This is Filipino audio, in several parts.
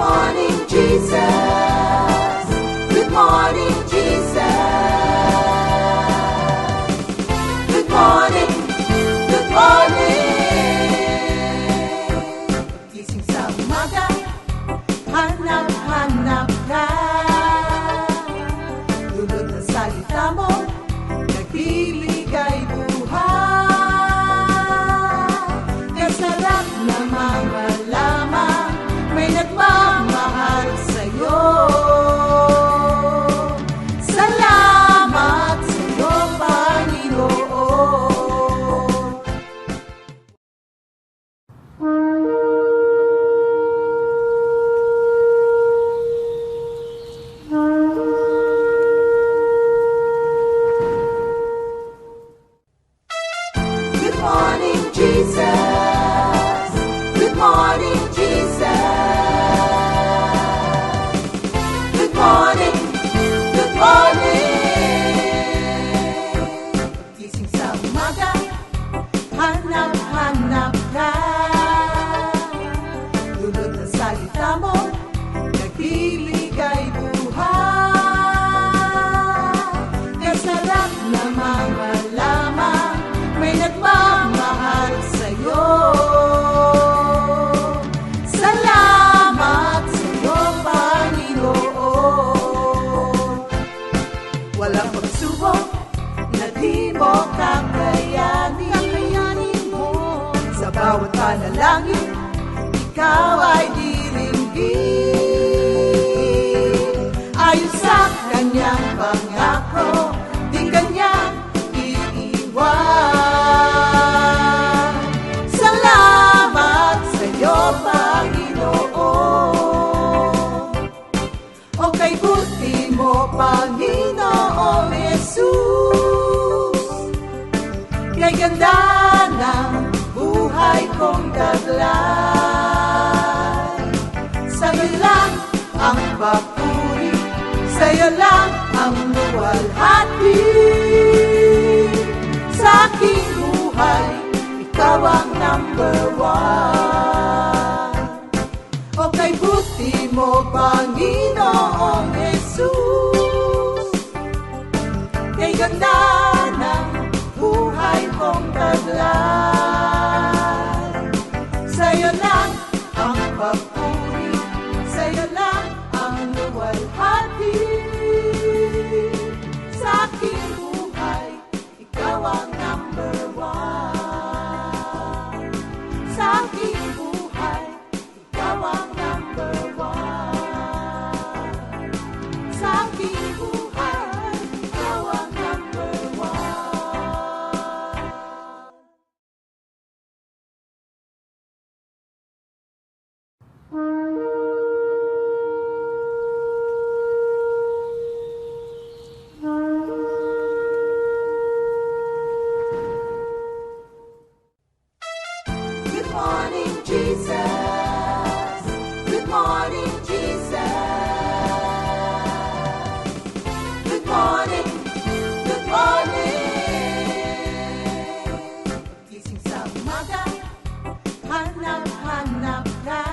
morning, Jesus. Good morning, Jesus. Good morning, good morning. Gising sa umaga, hanap-hanap ka. Dulot ng salita mo, nagbibigay buhay. Kasarap na mga lamang, may nagmamahal sa'yo. Salamat sa'yo, Panginoon. Good morning, Jesus. Good morning, Jesus. Good morning, good morning. Gising sa umaga, hanap-hanap ka. Dulot ng salita mo, nagbibigay buhay. Kasarap na mga lamang, may nagmamahal sa'yo. Salamat sa'yo, Panginoon. Walang pagsubok na di mo kakayanin mo. Sa bawat panalangin, ikaw ay diringgin. Ayon sa kanyang pangako, di kanya iiwan. Salamat sa'yo, Panginoon. O kay buti mo, Panginoong Jesus. Kay ganda ng buhay kong taglay. Sa'yo lang ang papuri, sa'yo lang ang luwalhati. Sa aking buhay, ikaw ang number one. O kay buti mo, Panginoong Jesus. Kay ganda ng buhay kong taglay. Sa'yo lang ang papuri, sa'yo lang ang luwalhati. Sa aking buhay, ikaw ang number one. Sa aking buhay, ikaw ang number one. Sa aking buhay, ikaw ang number one. Good morning, Jesus. Good morning, Jesus. Good morning, good morning. Gising sa umaga, hanap-hanap ka.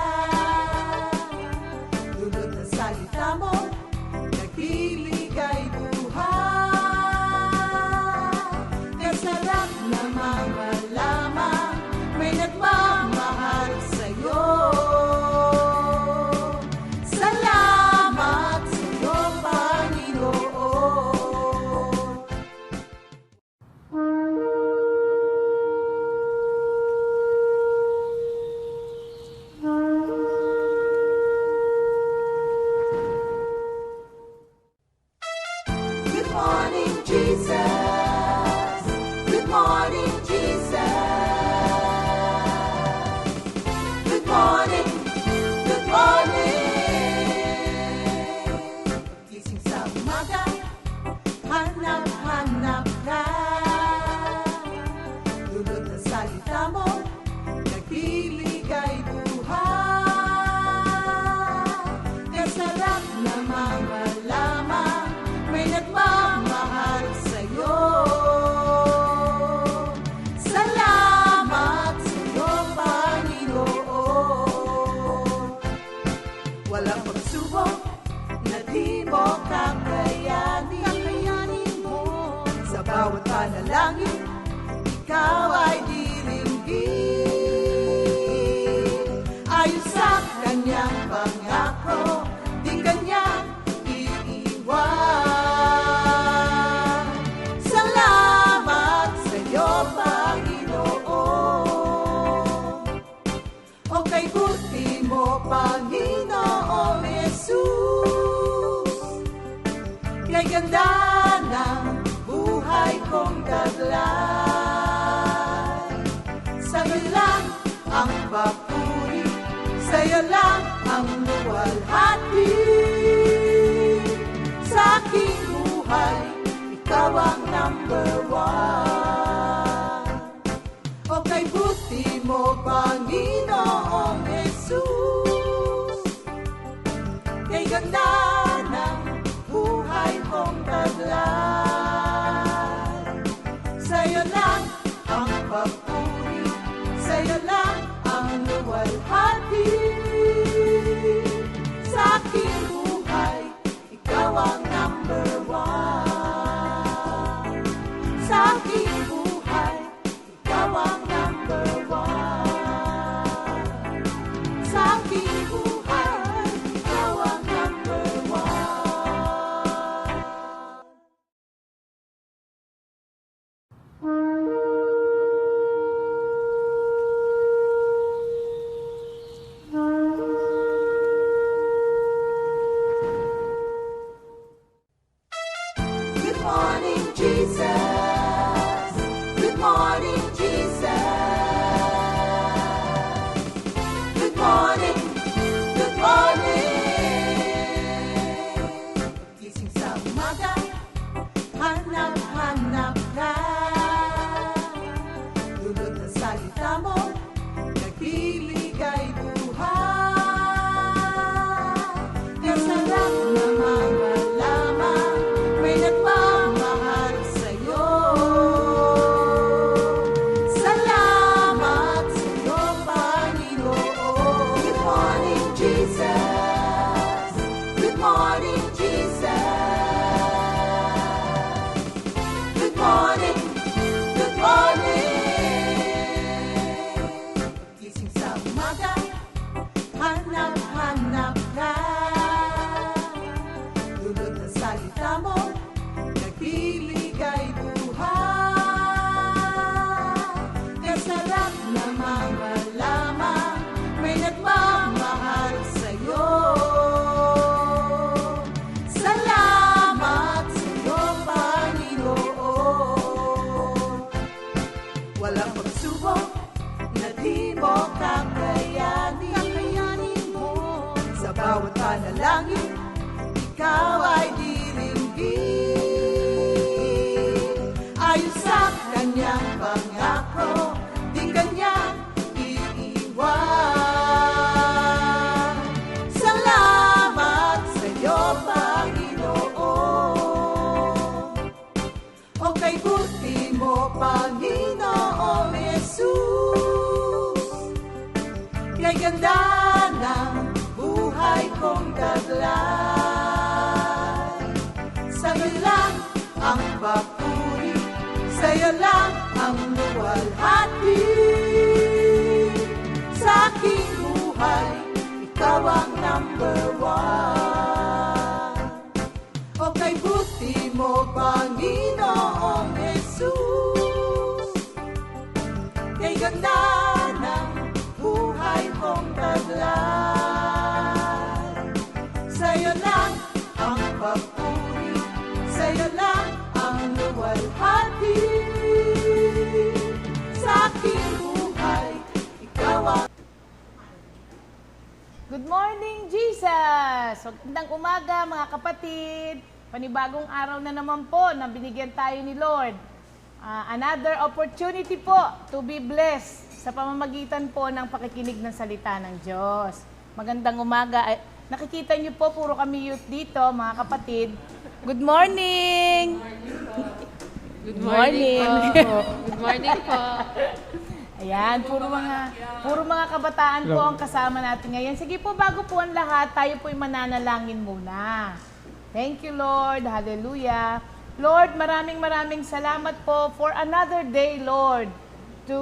Dulot ng salita mo, nagbibigay buhay. Kasarap na mga lamang, may nagmamahal sa'yo. Salamat sa'yo, Panginoon. Good morning, Jesus. Good morning, Jesus. Good morning, good morning. Gising sa umaga, hanap-hanap ka. Dulot ng salita mo, nagbibigay buhay. Kasarap na mga bawat panalangin, ikaw ay diringgin. Ayon sa kanyang pangako, di kanyang iiwan. Salamat sa iyo, Panginoon. O kay buti mo, Panginoong Jesus. Kay ganda ng buhay kong taglay. Sa'yo lang ang papuri, sa'yo lang ang luwalhati. Sa aking buhay, ikaw ang number one. O kay buti mo, Panginoong Jesus. Kay ganda ng buhay kong taglay. Sa'yo lang ang papuri, sa'yo lang ang luwalhati. Sa aking buhay, ikaw ang number one. Sa aking buhay, ikaw ang number one. Sa aking buhay, ikaw ang number one. Good morning, Jesus. Good morning, Jesus. Good morning, good morning. Gising sa umaga, hanap-hanap ka. Dulot ng salita mo, nagbibigay buhay. Kasarap na mga lamang, may nagmamahal sa'yo. Salamat sa'yo, Panginoon. Good morning, Jesus. Good morning, Jesus. Good morning, good morning. Gising sa umaga, hanap-hanap ka. Dulot ng salita mo, nagbibigay buhay. Kasarap na mga lamang, may nagmamahal sa'yo. Salamat sa'yo, Panginoon. Walang pagsubok na di mo kakayanin mo. Sa bawat panalangin, ikaw ay diringgin. Ayon sa kanyang pangako, di kanyang iiwan. Salamat sa iyo, Panginoon. O kay buti mo, Panginoong Jesus. Kay ganda ng buhay kong taglay. Sa'yo lang ang papuri, sa'yo lang ang luwalhati. Sa aking buhay, ikaw ang number one. O kay buti mo, Panginoong Jesus. Kay ganda ng buhay kong taglay. Sa'yo lang ang papuri, sa'yo lang ang luwalhati. Sa aking buhay, ikaw ang... Good morning, Jesus! Magandang umaga, mga kapatid. Panibagong araw na naman po na binigyan tayo ni Lord. Another opportunity po to be blessed sa pamamagitan po ng pakikinig ng salita ng Diyos. Magandang umaga. Nakikita niyo po, puro kami youth dito, mga kapatid. Good morning! Good morning po. Good morning po. Ayan, puro mga kabataan po ang kasama natin ngayon. Sige po, bago po ang lahat, tayo po'y mananalangin muna. Thank you, Lord. Hallelujah. Lord, maraming salamat po for another day, Lord, to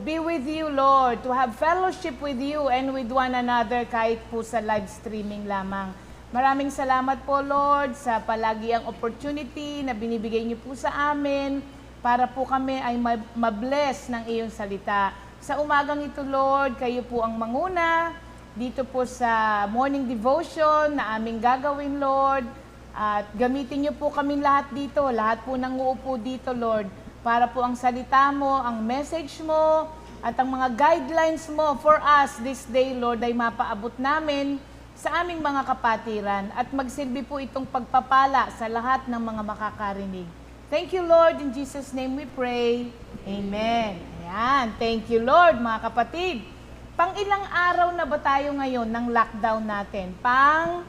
be with you, Lord, to have fellowship with you and with one another kahit po sa live streaming lamang. Maraming salamat po, Lord, sa palagi ang opportunity na binibigay niyo po sa amin para po kami ay mabless ng iyong salita. Sa umagang ito, Lord, kayo po ang manguna dito po sa morning devotion na aming gagawin, Lord. At gamitin niyo po kami lahat dito, lahat po nang uupo dito, Lord, para po ang salita mo, ang message mo, at ang mga guidelines mo for us this day, Lord, ay mapaabot namin sa aming mga kapatiran at magsilbi po itong pagpapala sa lahat ng mga makakarinig. Thank you, Lord. In Jesus' name we pray. Amen. Ayan. Thank you, Lord, mga kapatid. Pang ilang araw na ba tayo ngayon ng lockdown natin? Pang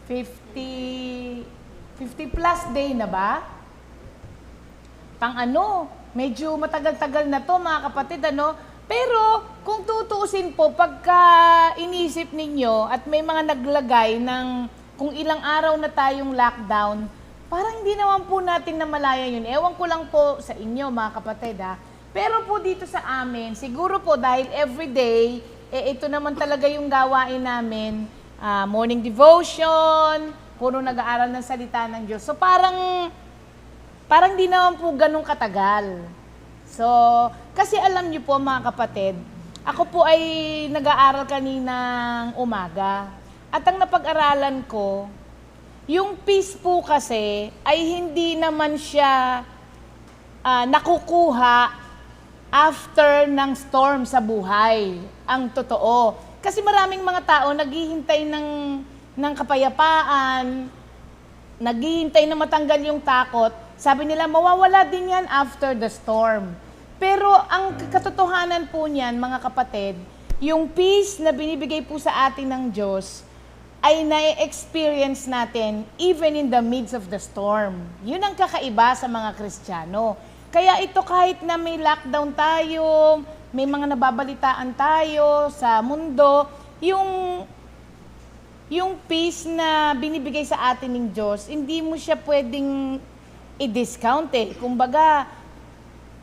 50 plus day na ba? Pang medyo matagal-tagal na to mga kapatid, Pero kung tutuusin po, pagka inisip ninyo at may mga naglagay ng kung ilang araw na tayong lockdown, parang hindi naman po natin namalaya yun. Ewan ko lang po sa inyo mga kapatid Pero po dito sa amin, siguro po dahil everyday, ito naman talaga yung gawain namin, morning devotion, puro nag-aaral ng salita ng Diyos. So parang di naman po ganun katagal. So, kasi alam niyo po mga kapatid, ako po ay nag-aaral kaninang umaga. At ang napag-aralan ko, yung peace po kasi ay hindi naman siya nakukuha after ng storm sa buhay. Ang totoo. Kasi maraming mga tao naghihintay ng kapayapaan, naghihintay na matanggal yung takot. Sabi nila, mawawala din yan after the storm. Pero ang katotohanan po niyan, mga kapatid, yung peace na binibigay po sa atin ng Diyos ay na-experience natin even in the midst of the storm. Yun ang kakaiba sa mga Kristiyano. Kaya ito kahit na may lockdown tayo, may mga nababalitaan tayo sa mundo, yung peace na binibigay sa atin ng Diyos, hindi mo siya pwedeng i-discount Kumbaga,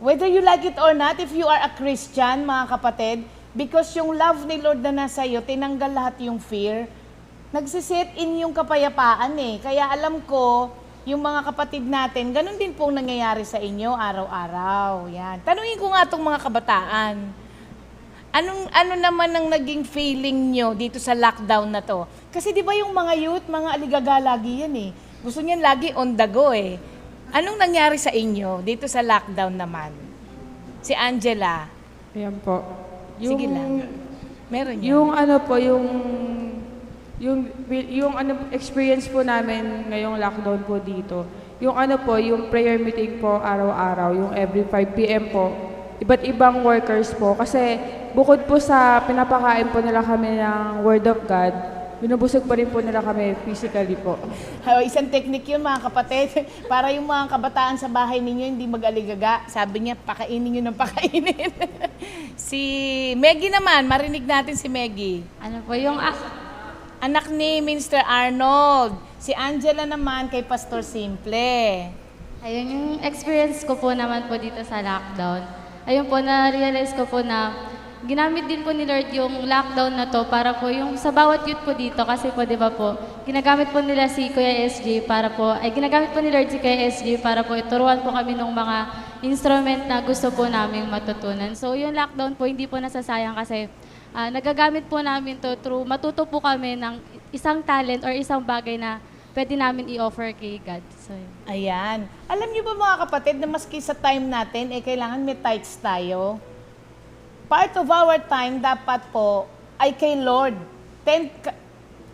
whether you like it or not, if you are a Christian, mga kapatid, because yung love ni Lord na nasa iyo, tinanggal lahat yung fear, nagsiset in yung kapayapaan Kaya alam ko, yung mga kapatid natin, ganun din pong nangyayari sa inyo araw-araw. Yan. Tanungin ko nga itong mga kabataan. Ano naman ang naging feeling nyo dito sa lockdown na to? Kasi di ba yung mga youth, mga aligaga lagi yan Gusto niyan lagi on the go Anong nangyari sa inyo dito sa lockdown naman? Si Angela. Ayan po. Sige lang. Meron yan. Yung experience po namin ngayong lockdown po dito. Yung prayer meeting po araw-araw, yung every 5 p.m. po. Iba't ibang workers po. Kasi bukod po sa pinapakain po nila kami ng Word of God, binubusog pa rin po nila kami physically po. Isang technique yun mga kapatid. Para yung mga kabataan sa bahay ninyo hindi mag-aligaga. Sabi niya, pakainin nyo ng pakainin. Si Maggie naman, marinig natin si Maggie. Ano po yung Anak ni Minister Arnold. Si Angela naman kay Pastor Simple. ayun yung experience ko po naman po dito sa lockdown. Ayun po, na-realize ko po na ginamit din po ni Lord yung lockdown na to para po yung sa bawat youth po dito kasi po 'di ba po, ginagamit po nila si Kuya SJ para po ginagamit po ni Lord si Kuya SJ para po ituruan po kami ng mga instrument na gusto po naming matutunan. So yung lockdown po hindi po nasasayang kasi nagagamit po namin to through matuto po kami ng isang talent or isang bagay na pwede namin i-offer kay God. So, Ayan. Alam niyo ba mga kapatid na maski sa time natin, kailangan may tithes tayo? Part of our time dapat po ay kay Lord.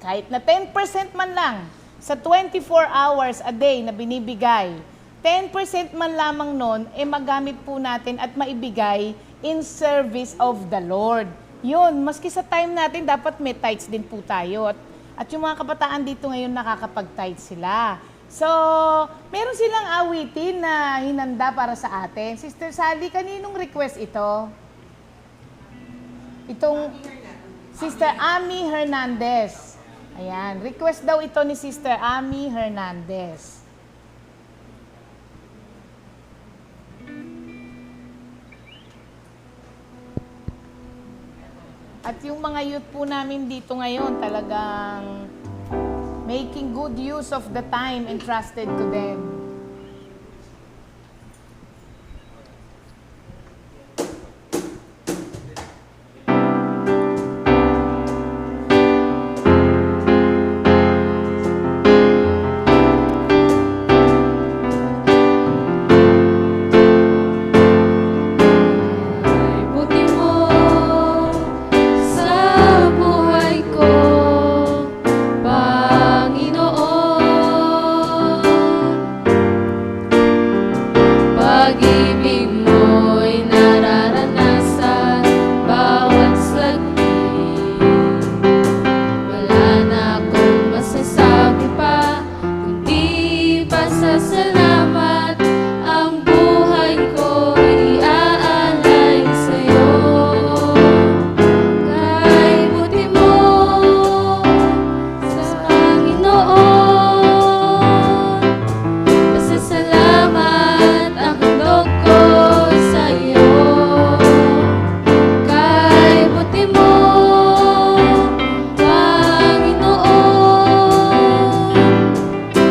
Kahit na 10% man lang sa 24 hours a day na binibigay, 10% man lamang nun, magamit po natin at maibigay in service of the Lord. Yun, maski sa time natin, dapat may tithes din po tayo. At yung mga kabataan dito ngayon, nakakapag-tithes sila. So, meron silang awitin na hinanda para sa atin. Sister Sally, kaninong request ito? Itong Sister Ami Hernandez. Ayan, request daw ito ni Sister Ami Hernandez. At yung mga youth po namin dito ngayon, talagang making good use of the time entrusted to them. Buti mo sa buhay ko, Panginoon. Pag-ibig mo'y nararanasan bawat saglit. Wala na akong masasabi pa, kundi pasasalamat. Ang buhay ko'y iaalay sa'yo. Kay buti mo sa Panginoon, pasasalamat ang handog ko sa'yo. Kay buti mo, Panginoon,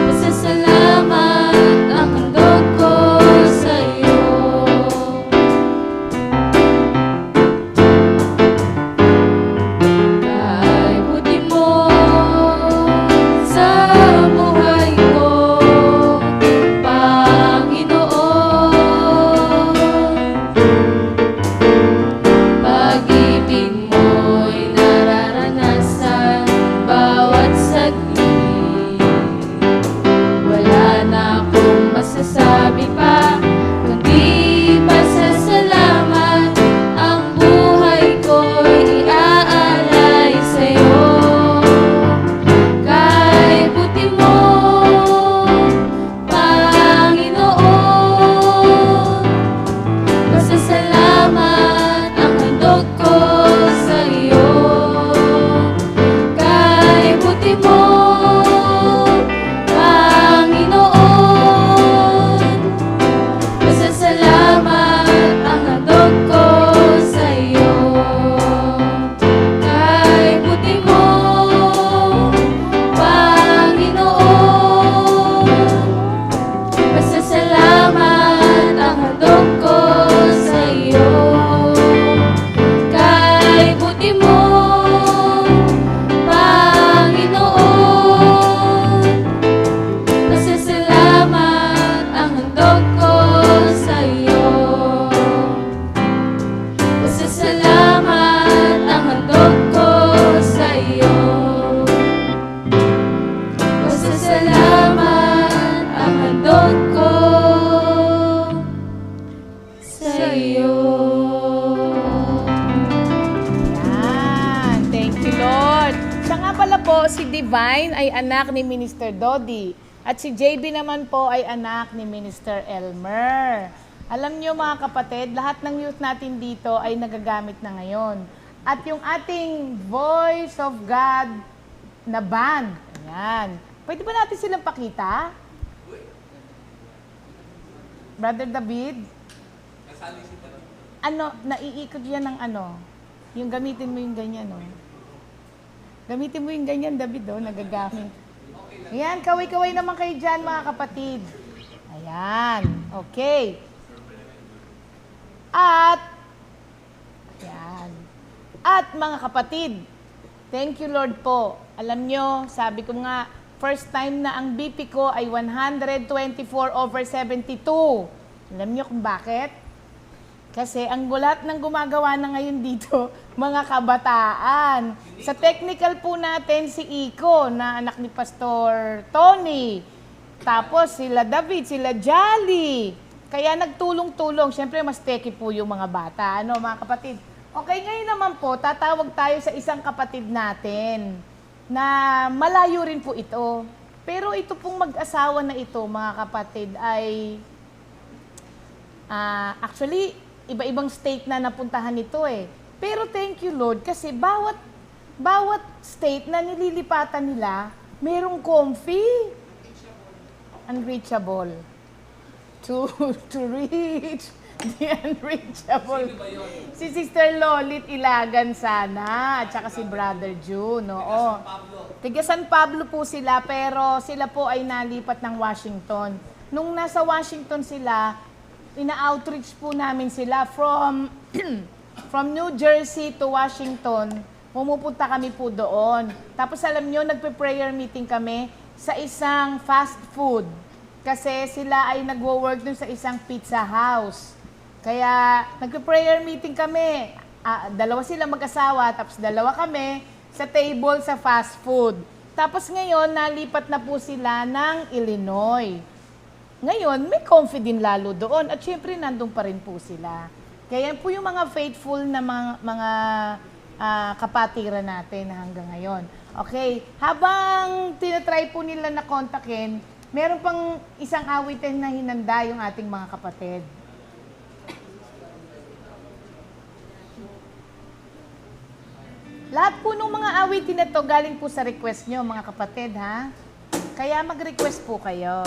pasasalamat ang handog ko sa'yo. Kay buti mo sa buhay ko, Panginoon. Pag-ibig mo'y nararanasan bawat saglit. Wala na akong masasabi pa, kundi pasasalamat. Ang buhay ko'y iaalay sa'yo. Kay buti mo, Panginoon, pasasalamat ang handog ko sa'yo. Kay buti mo, Panginoon, pasasalamat ang handog ko sa'yo. Kay buti mo, Panginoon, pasasalamat ang handog ko sa'yo. Kay buti mo, Panginoon, pasasalamat ang handog ko sa'yo. Pasasalamat ang handog ko sa'yo. Pasasalamat ang handog ko sa'yo. Yan. Thank you, Lord. Siya nga pala po, si Divine ay anak ni Minister Dodi. At si JB naman po ay anak ni Minister Elmer. Alam nyo mga kapatid, lahat ng youth natin dito ay nagagamit na ngayon. At yung ating Voice of God na band, ayan. Pwede ba natin silang pakita? Brother David? Ano, naiikot yan ng ano? Yung gamitin mo yung ganyan, no? Gamitin mo yung ganyan, David, oh, nagagamit. Ayan, kaway-kaway naman kayo dyan, mga kapatid. Ayan, okay. At, ayan. At, mga kapatid, thank you, Lord po. Alam nyo, sabi ko nga, first time na ang BP ko ay 124/72. Alam nyo kung bakit? Kasi ang gulat ng gumagawa na ngayon dito, mga kabataan. Sa technical po natin, si Iko, na anak ni Pastor Tony. Tapos sila David, sila Jolly. Kaya nagtulong-tulong. Siyempre, mas teki po yung mga bata. Ano, mga kapatid? Okay, ngayon naman po, tatawag tayo sa isang kapatid natin na malayo rin po ito. Pero ito pong mag-asawa na ito, mga kapatid, ay actually, iba-ibang state na napuntahan nito eh. Pero thank you Lord kasi bawat state na nililipatan nila, merong comfy, unreachable, to reach, The unreachable. Si Sister Lolit Ilagan sana, at saka si Brother June, oo. Tiga San Pablo po sila, pero sila po ay nalipat ng Washington. Nung nasa Washington sila, ina-outreach po namin sila from from New Jersey to Washington. Pumupunta kami po doon. Tapos alam nyo, nagpe-prayer meeting kami sa isang fast food. Kasi sila ay nagwo-work dun sa isang pizza house. Kaya nagpe-prayer meeting kami. Dalawa sila mag-asawa, tapos dalawa kami sa table sa fast food. Tapos ngayon, nalipat na po sila ng Illinois. Ngayon, may confident lalo doon. At syempre, nandun pa rin po sila. Kaya po yung mga faithful na mga kapatiran natin hanggang ngayon. Okay, habang tinatry po nila na kontakin, meron pang isang awitin na hinanda yung ating mga kapatid. Lahat po ng mga awitin na to galing po sa request nyo, mga kapatid, ha? Kaya mag-request po kayo.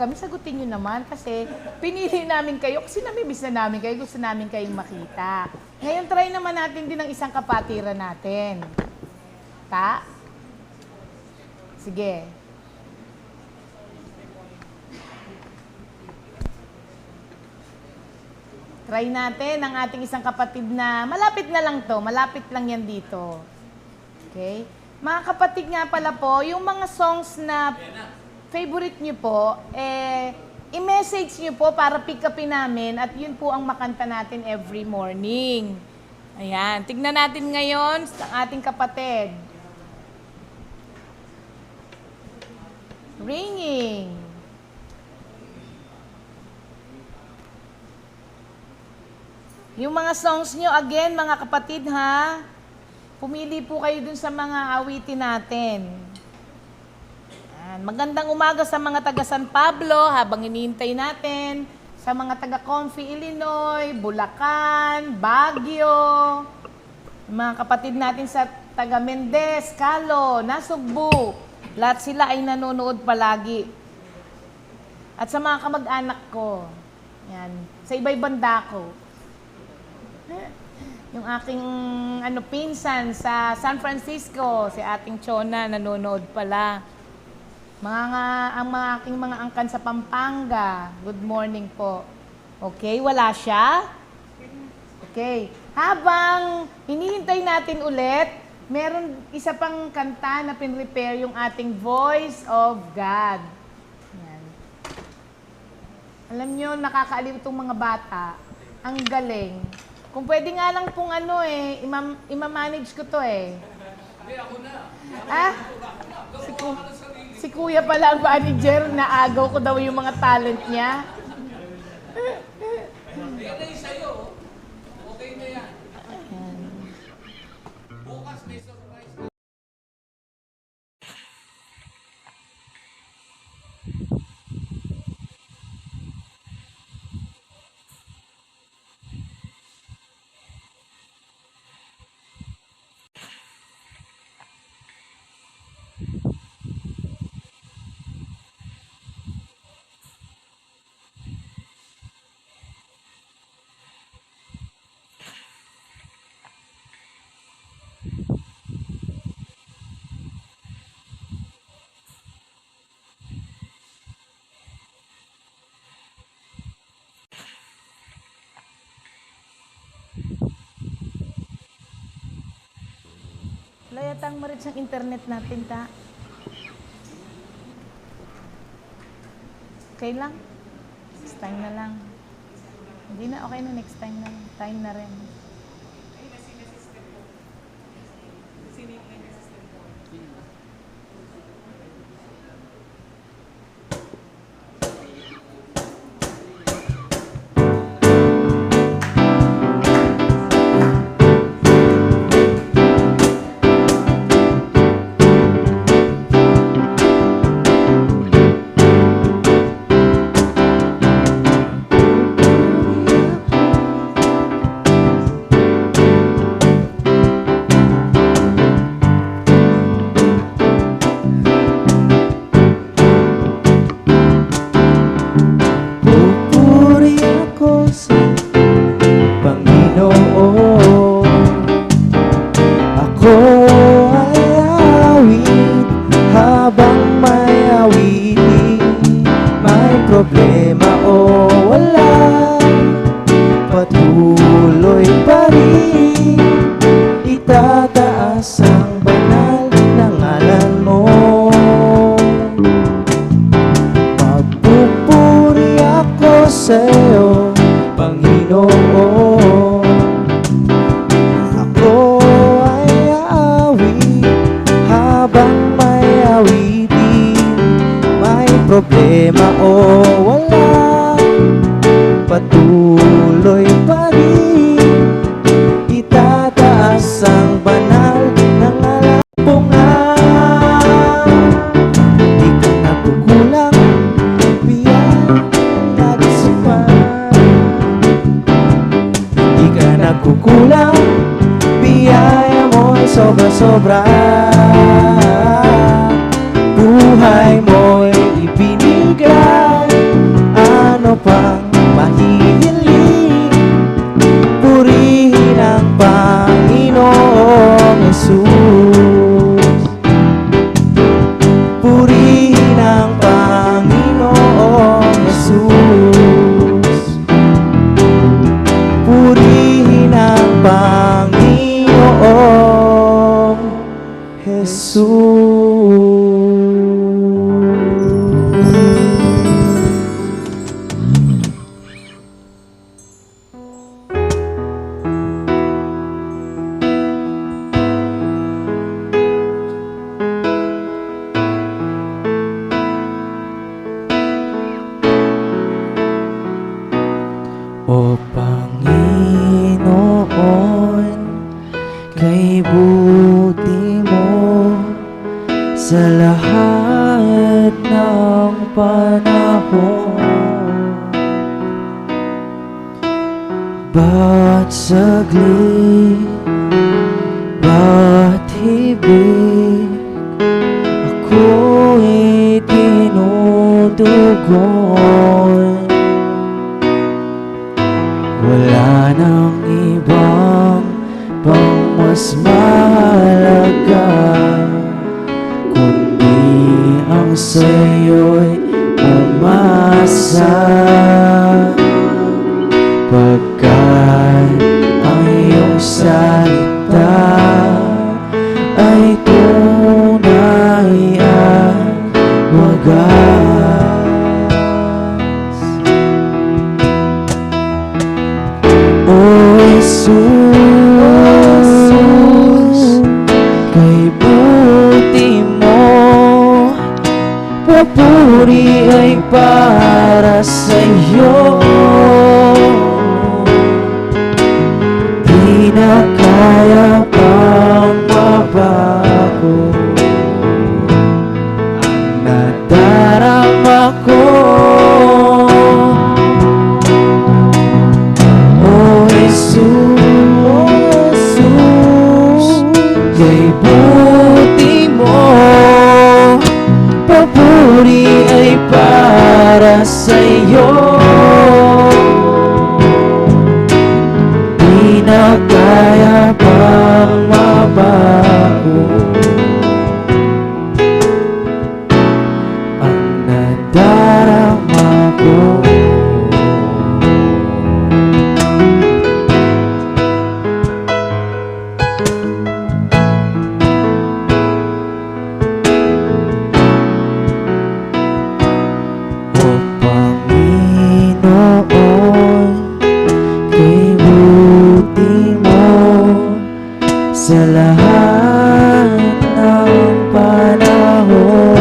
kami, sagutin nyo naman kasi pinili namin kayo kasi namimiss na namin kayo, gusto namin kayong makita. Ngayon, try naman natin din ang isang kapatiran natin. Ta? Sige. Try natin ang ating isang kapatid na malapit na lang to. Malapit lang yan dito. Okay? Mga kapatid nga pala po, yung mga songs na favorite nyo po, i-message nyo po para pick upin namin at yun po ang makanta natin every morning. Ayan. Tignan natin ngayon sa ating kapatid. Ringing. Yung mga songs nyo, again, mga kapatid, ha? Pumili po kayo dun sa mga awitin natin. Ayan. Magandang umaga sa mga taga San Pablo, habang hinihintay natin. Sa mga taga Confi, Illinois, Bulacan, Baguio. Mga kapatid natin sa taga Mendez, Calo, Nasugbu. Lahat sila ay nanonood palagi. At sa mga kamag-anak ko, yan, sa iba-ibang dako. Yung aking pinsan sa San Francisco, si ating Chona, nanonood pala. Ang mga aking mga angkan sa Pampanga, good morning po. Okay, wala siya? Okay. Habang hinihintay natin ulit, meron isa pang kanta na pin-repair yung ating Voice of God. Yan. Alam nyo, nakakaaliw itong mga bata. Ang galing. Kung pwede nga lang pong ima-manage ko to eh. Hindi, ako na. Ah? Si Kuya pala ang manager, naagaw ko daw yung mga talent niya. Yan na yung sa'yo. Okay na yan. Bukas may surprise na. Wala yata ang marit ang internet natin, ta. Okay lang? Next time na lang. Hindi na, okay na, next time na lang. Time na rin. Problema o wala, patuloy pa rin itataas ang banal ng alampungan. Di ka nakukulang, biyaya nagsipan. Di ka nakukulang, biyaya mo'y sobra-sobra. Buhay mo'y ibinigay, ano pang mahihiling, purihin ang Panginoong Jesus. Purihin ang Panginoong Jesus. sa lahat ng panahon. Bawat saglit, bawat hibig, ako'y tinutugon. Wala nang ibang pang mas mahalaga, kundi ang sa'yo'y umasa. Pagkat ang iyong salita ay tunay at wagas. O Jesus, kay buti mo, papuri ay para sa'yo. Di na kaya pang mabago ang nadarama ko. O Jesus, kay buti mo, papuri ay para sa'yo. Di na kaya pang mabago ang nadarama ko. O Panginoon, kay buti mo, sa lahat ng panahon.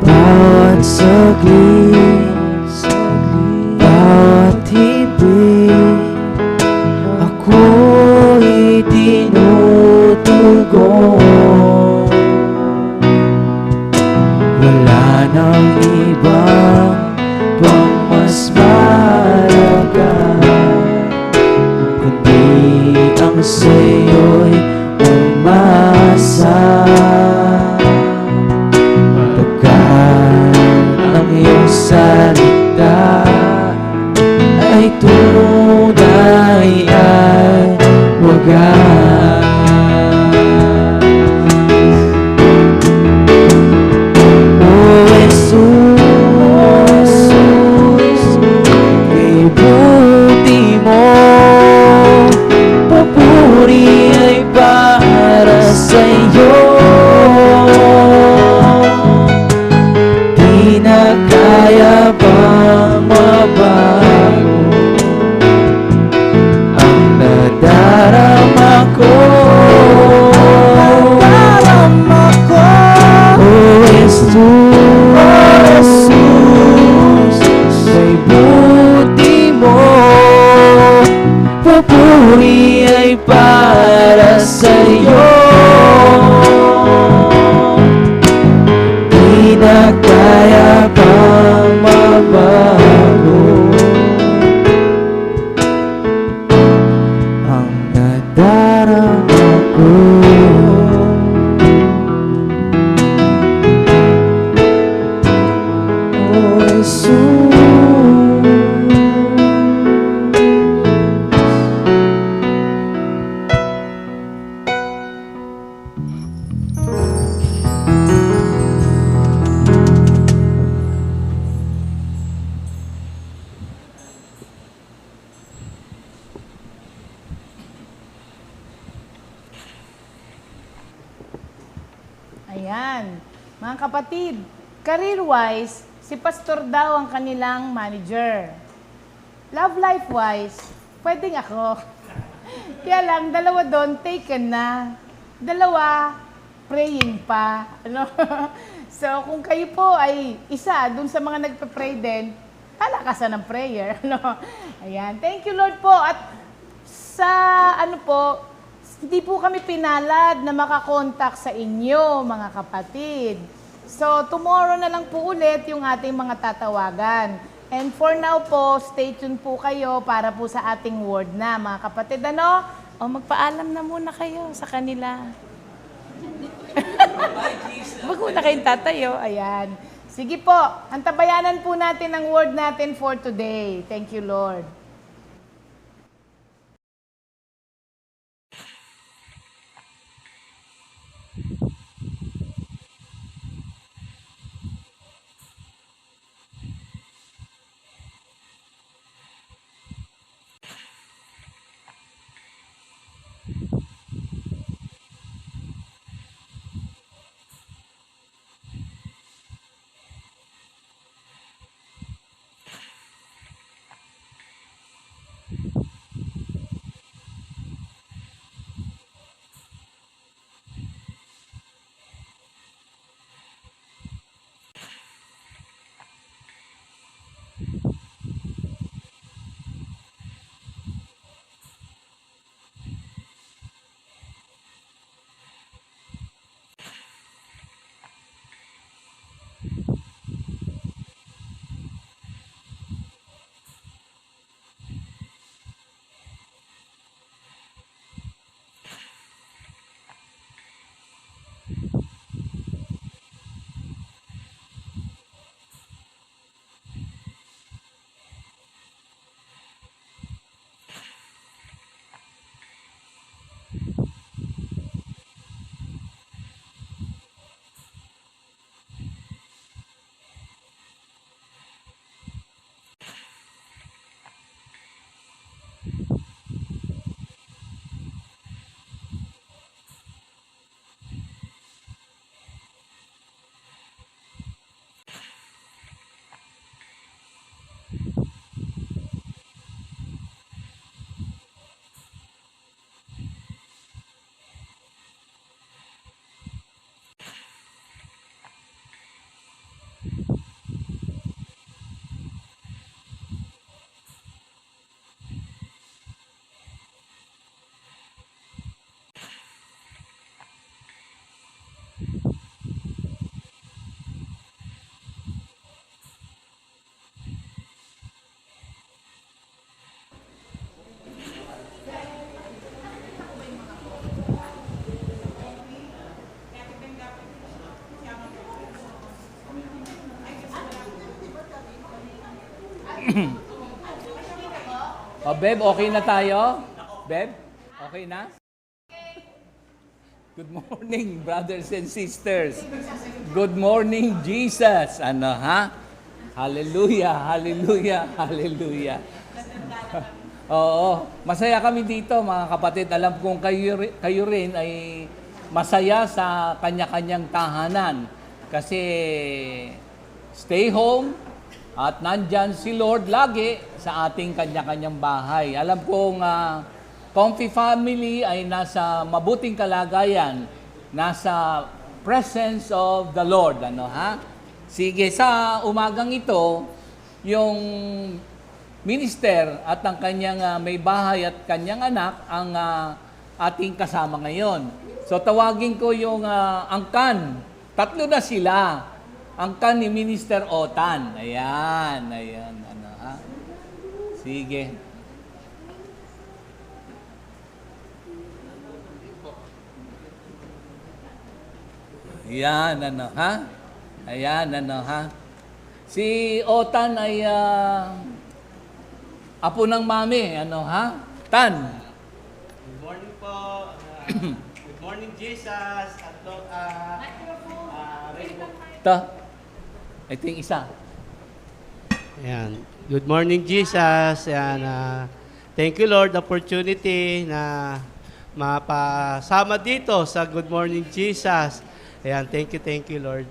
Bawat saglit, bawat hibig, ako'y tinutugon. Wala nang ibang pang mas mahalaga, kundi ang sa'yo'y umasa. Pagkat ang iyong salita ay tunay at wagas. O Jesus, kay buti mo, papuri ay para sa'yo. Di na kaya pang mabago ang nadarama ko. O Jesus, kay buti mo, papuri ay para sa'yo. Di na kaya pang mabago ang nadarama ko. O Jesus, Ayan. Mga kapatid, career-wise, si Pastor daw ang kanilang manager. Love life-wise, pwedeng ako. Kaya lang, dalawa doon, taken na. Dalawa, praying pa. Ano? So, kung kayo po ay isa doon sa mga nagpe-pray din, palakasan ng prayer. Ano? Ayan. Thank you, Lord po. At sa, ano po, hindi po kami pinalad na makakontak sa inyo, mga kapatid. So, tomorrow na lang po ulit yung ating mga tatawagan. And for now po, stay tuned po kayo para po sa ating word na, mga kapatid. Ano? O, magpaalam na muna kayo sa kanila. Wag muna kayong tatayo. Ayan. Sige po, antabayanan po natin ang word natin for today. Thank you, Lord. Beb, okay na tayo? Beb, okay na? Good morning, brothers and sisters. Good morning, Jesus. Ano, ha? Hallelujah, hallelujah, hallelujah. Oo, masaya kami dito, mga kapatid. Alam kong kayo rin ay masaya sa kanya-kanyang tahanan. Kasi stay home at nandyan si Lord lagi sa ating kanya-kanyang bahay. Alam kong Comfy Family ay nasa mabuting kalagayan, nasa presence of the Lord. Ano, ha? Sige, sa umagang ito, yung minister at ang kanyang may bahay at kanyang anak ang ating kasama ngayon. So tawagin ko yung angkan. Tatlo na sila. Angkan ni Minister Otan. Ayan, ayan. Ano, ha? Sige. Ayan, ano, ha? Ayan, ano, ha? Si Otan ay apo ng mami, ano, ha? Tan. Good morning po. Good morning, Jesus. At Ta. Ito yung isa. Ayan. Good morning, Jesus. Ayan, thank you, Lord, the opportunity na mapasama dito sa Good Morning, Jesus. Ayan, thank you, Lord.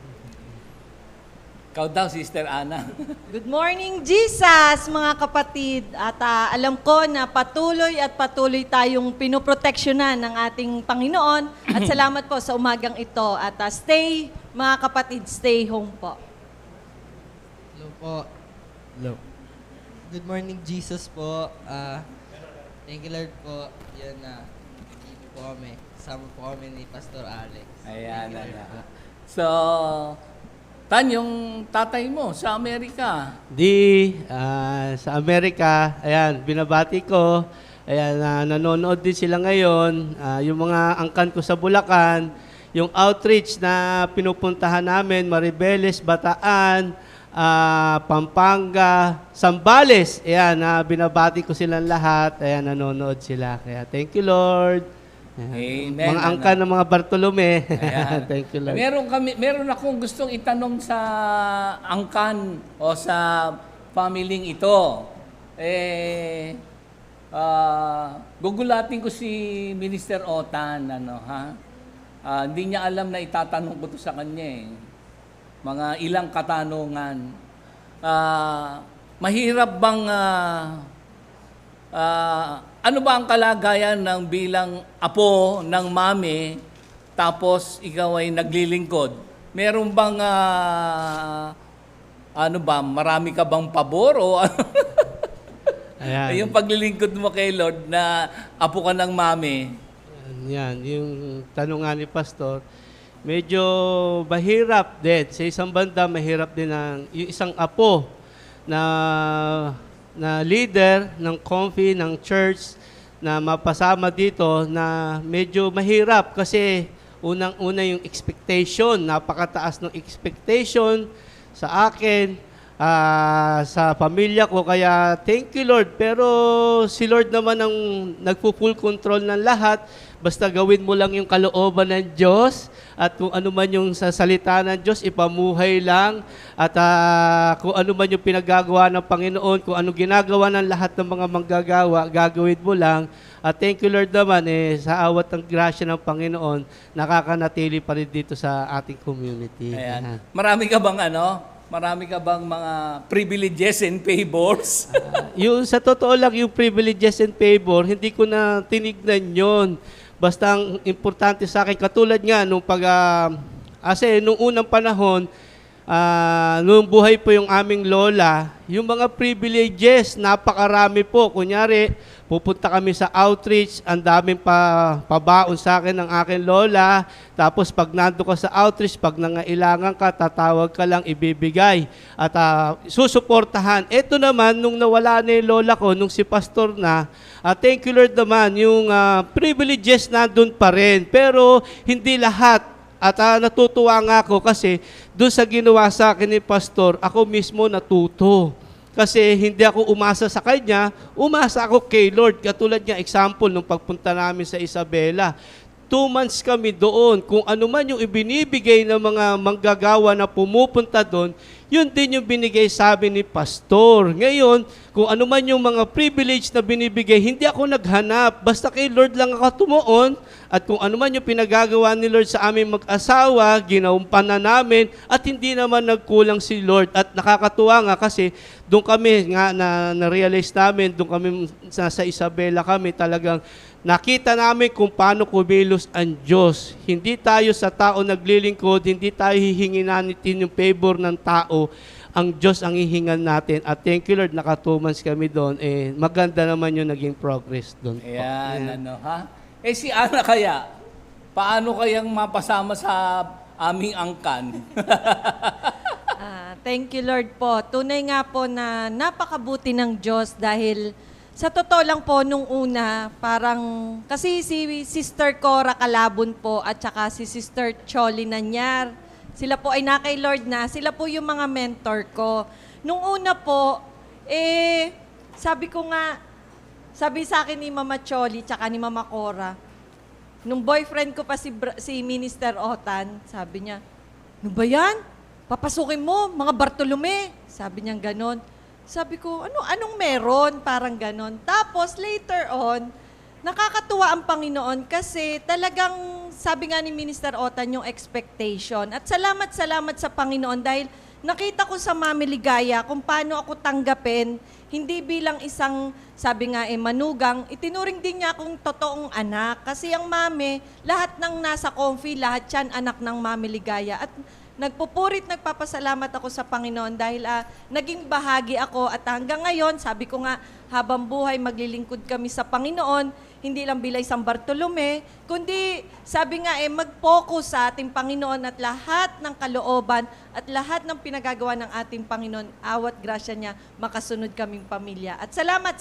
Ikaw daw, Sister Ana. Good morning, Jesus, mga kapatid. At alam ko na patuloy tayong pinoproteksyonan ng ating Panginoon. At salamat po sa umagang ito. At stay, mga kapatid, stay home po. Hello po. Hello. Good morning, Jesus po. Thank you, Lord po. Yan na. po kami. Kasama po kami ni Pastor Alex. Ayan, ano. So, Tan, yung tatay mo sa Amerika. Sa Amerika, ayan, binabati ko. Ayan, nanonood din sila ngayon. Yung mga angkan ko sa Bulacan, yung outreach na pinupuntahan namin, Maribeles, Bataan, Pampanga, Sambales. Ayan, binabati ko silang lahat. Ayan, nanonood sila. Kaya thank you, Lord. Ayan. Amen. Mga angkan ng mga Bartolome. Ayan. Thank you, Lord. Meron akong gustong itanong sa angkan o sa pamilying ito. Gugulatin ko si Minister Otan, hindi niya alam na itatanong ko to sa kanya eh. Mga ilang katanungan. Mahirap bang ano ba ang kalagayan ng bilang apo ng mami tapos ikaw ay naglilingkod? Meron bang marami ka bang pabor o Ayan. yung paglilingkod mo kay Lord na apo ka ng mami? Yan, yung tanong nga ni Pastor, medyo mahirap din. Sa isang banda, mahirap din yung isang apo na leader ng comfy, ng church, na mapasama dito na medyo mahirap kasi unang-una yung expectation, napakataas ng expectation sa akin, sa pamilya ko. Kaya thank you, Lord. Pero si Lord naman ang nagpo-full control ng lahat. Basta gawin mo lang yung kalooban ng Diyos at kung ano man yung sa salita ng Diyos, ipamuhay lang. At kung ano man yung pinagagawa ng Panginoon, kung ano ginagawa ng lahat ng mga manggagawa, gagawin mo lang. At thank you, Lord naman, sa awat ng grasya ng Panginoon, nakakanatili pa rin dito sa ating community. Ayan. Marami ka bang mga privileges and favors? Yung sa totoo lang, yung privileges and favor, hindi ko na tinignan yon. Basta ang importante sa akin, katulad nga, kasi nung unang panahon, nung buhay po yung aming lola, yung mga privileges, napakarami po. Kunyari, pupunta kami sa outreach, ang daming pabaon sa akin ng aking lola. Tapos pag nando ka sa outreach, pag nangailangan ka, tatawag ka lang, ibibigay. At susuportahan. Ito naman, nung nawala na yung lola ko, nung si pastor na, thank you Lord naman, yung privileges nandun pa rin. Pero hindi lahat. At natutuwa nga ako kasi doon sa ginawa sa akin ni pastor, ako mismo natuto. Kasi hindi ako umasa sa kanya, umasa ako kay Lord. Katulad niya, example, nung pagpunta namin sa Isabela, 2 months kami doon. Kung ano man yung ibinibigay ng mga manggagawa na pumupunta doon, yun din yung binigay sabi ni pastor. Ngayon, kung ano man yung mga privilege na binibigay, hindi ako naghanap. Basta kay Lord lang ako tumuon. At kung ano man yung pinagagawa ni Lord sa aming mag-asawa, ginawampan na namin at hindi naman nagkulang si Lord. At nakakatuwa nga kasi doon kami nga na-realize namin, doon kami sa Isabela kami talagang nakita namin kung paano kumilos ang Diyos. Hindi tayo sa tao naglilingkod, hindi tayo hihingi natin yung favor ng tao. Ang Diyos ang hihingan natin. At thank you Lord, naka 2 months kami doon. Maganda naman yung naging progress doon. Ayan, si Ana kaya, paano kayang mapasama sa aming angkan? Thank you, Lord po. Tunay nga po na napakabuti ng Diyos dahil sa totoo lang po, nung una, parang, kasi si Sister Cora Calabon po at saka si Sister Choli Nanyar, sila po ay na kay Lord na, sila po yung mga mentor ko. Nung una po, sabi sa akin ni Mama Choli tsaka ni Mama Cora, nung boyfriend ko pa si Minister Otan, sabi niya, "Ano ba yan? Papasukin mo, mga Bartolome." Sabi niya ganon. Sabi ko, anong meron? Parang ganon. Tapos later on, nakakatuwa ang Panginoon kasi talagang sabi nga ni Minister Otan yung expectation. At salamat sa Panginoon dahil nakita ko sa Mami Ligaya kung paano ako tanggapin, hindi bilang isang, sabi nga manugang, itinuring din niya akong totoong anak. Kasi ang mami, lahat ng nasa Comfy, lahat yan anak ng Mami Ligaya. At nagpapasalamat ako sa Panginoon dahil naging bahagi ako at hanggang ngayon, sabi ko nga, habang buhay maglilingkod kami sa Panginoon, hindi lang bilay San Bartolome, kundi sabi nga mag-focus sa ating Panginoon at lahat ng kalooban at lahat ng pinagagawa ng ating Panginoon, awat grasya niya, makasunod kaming pamilya. At salamat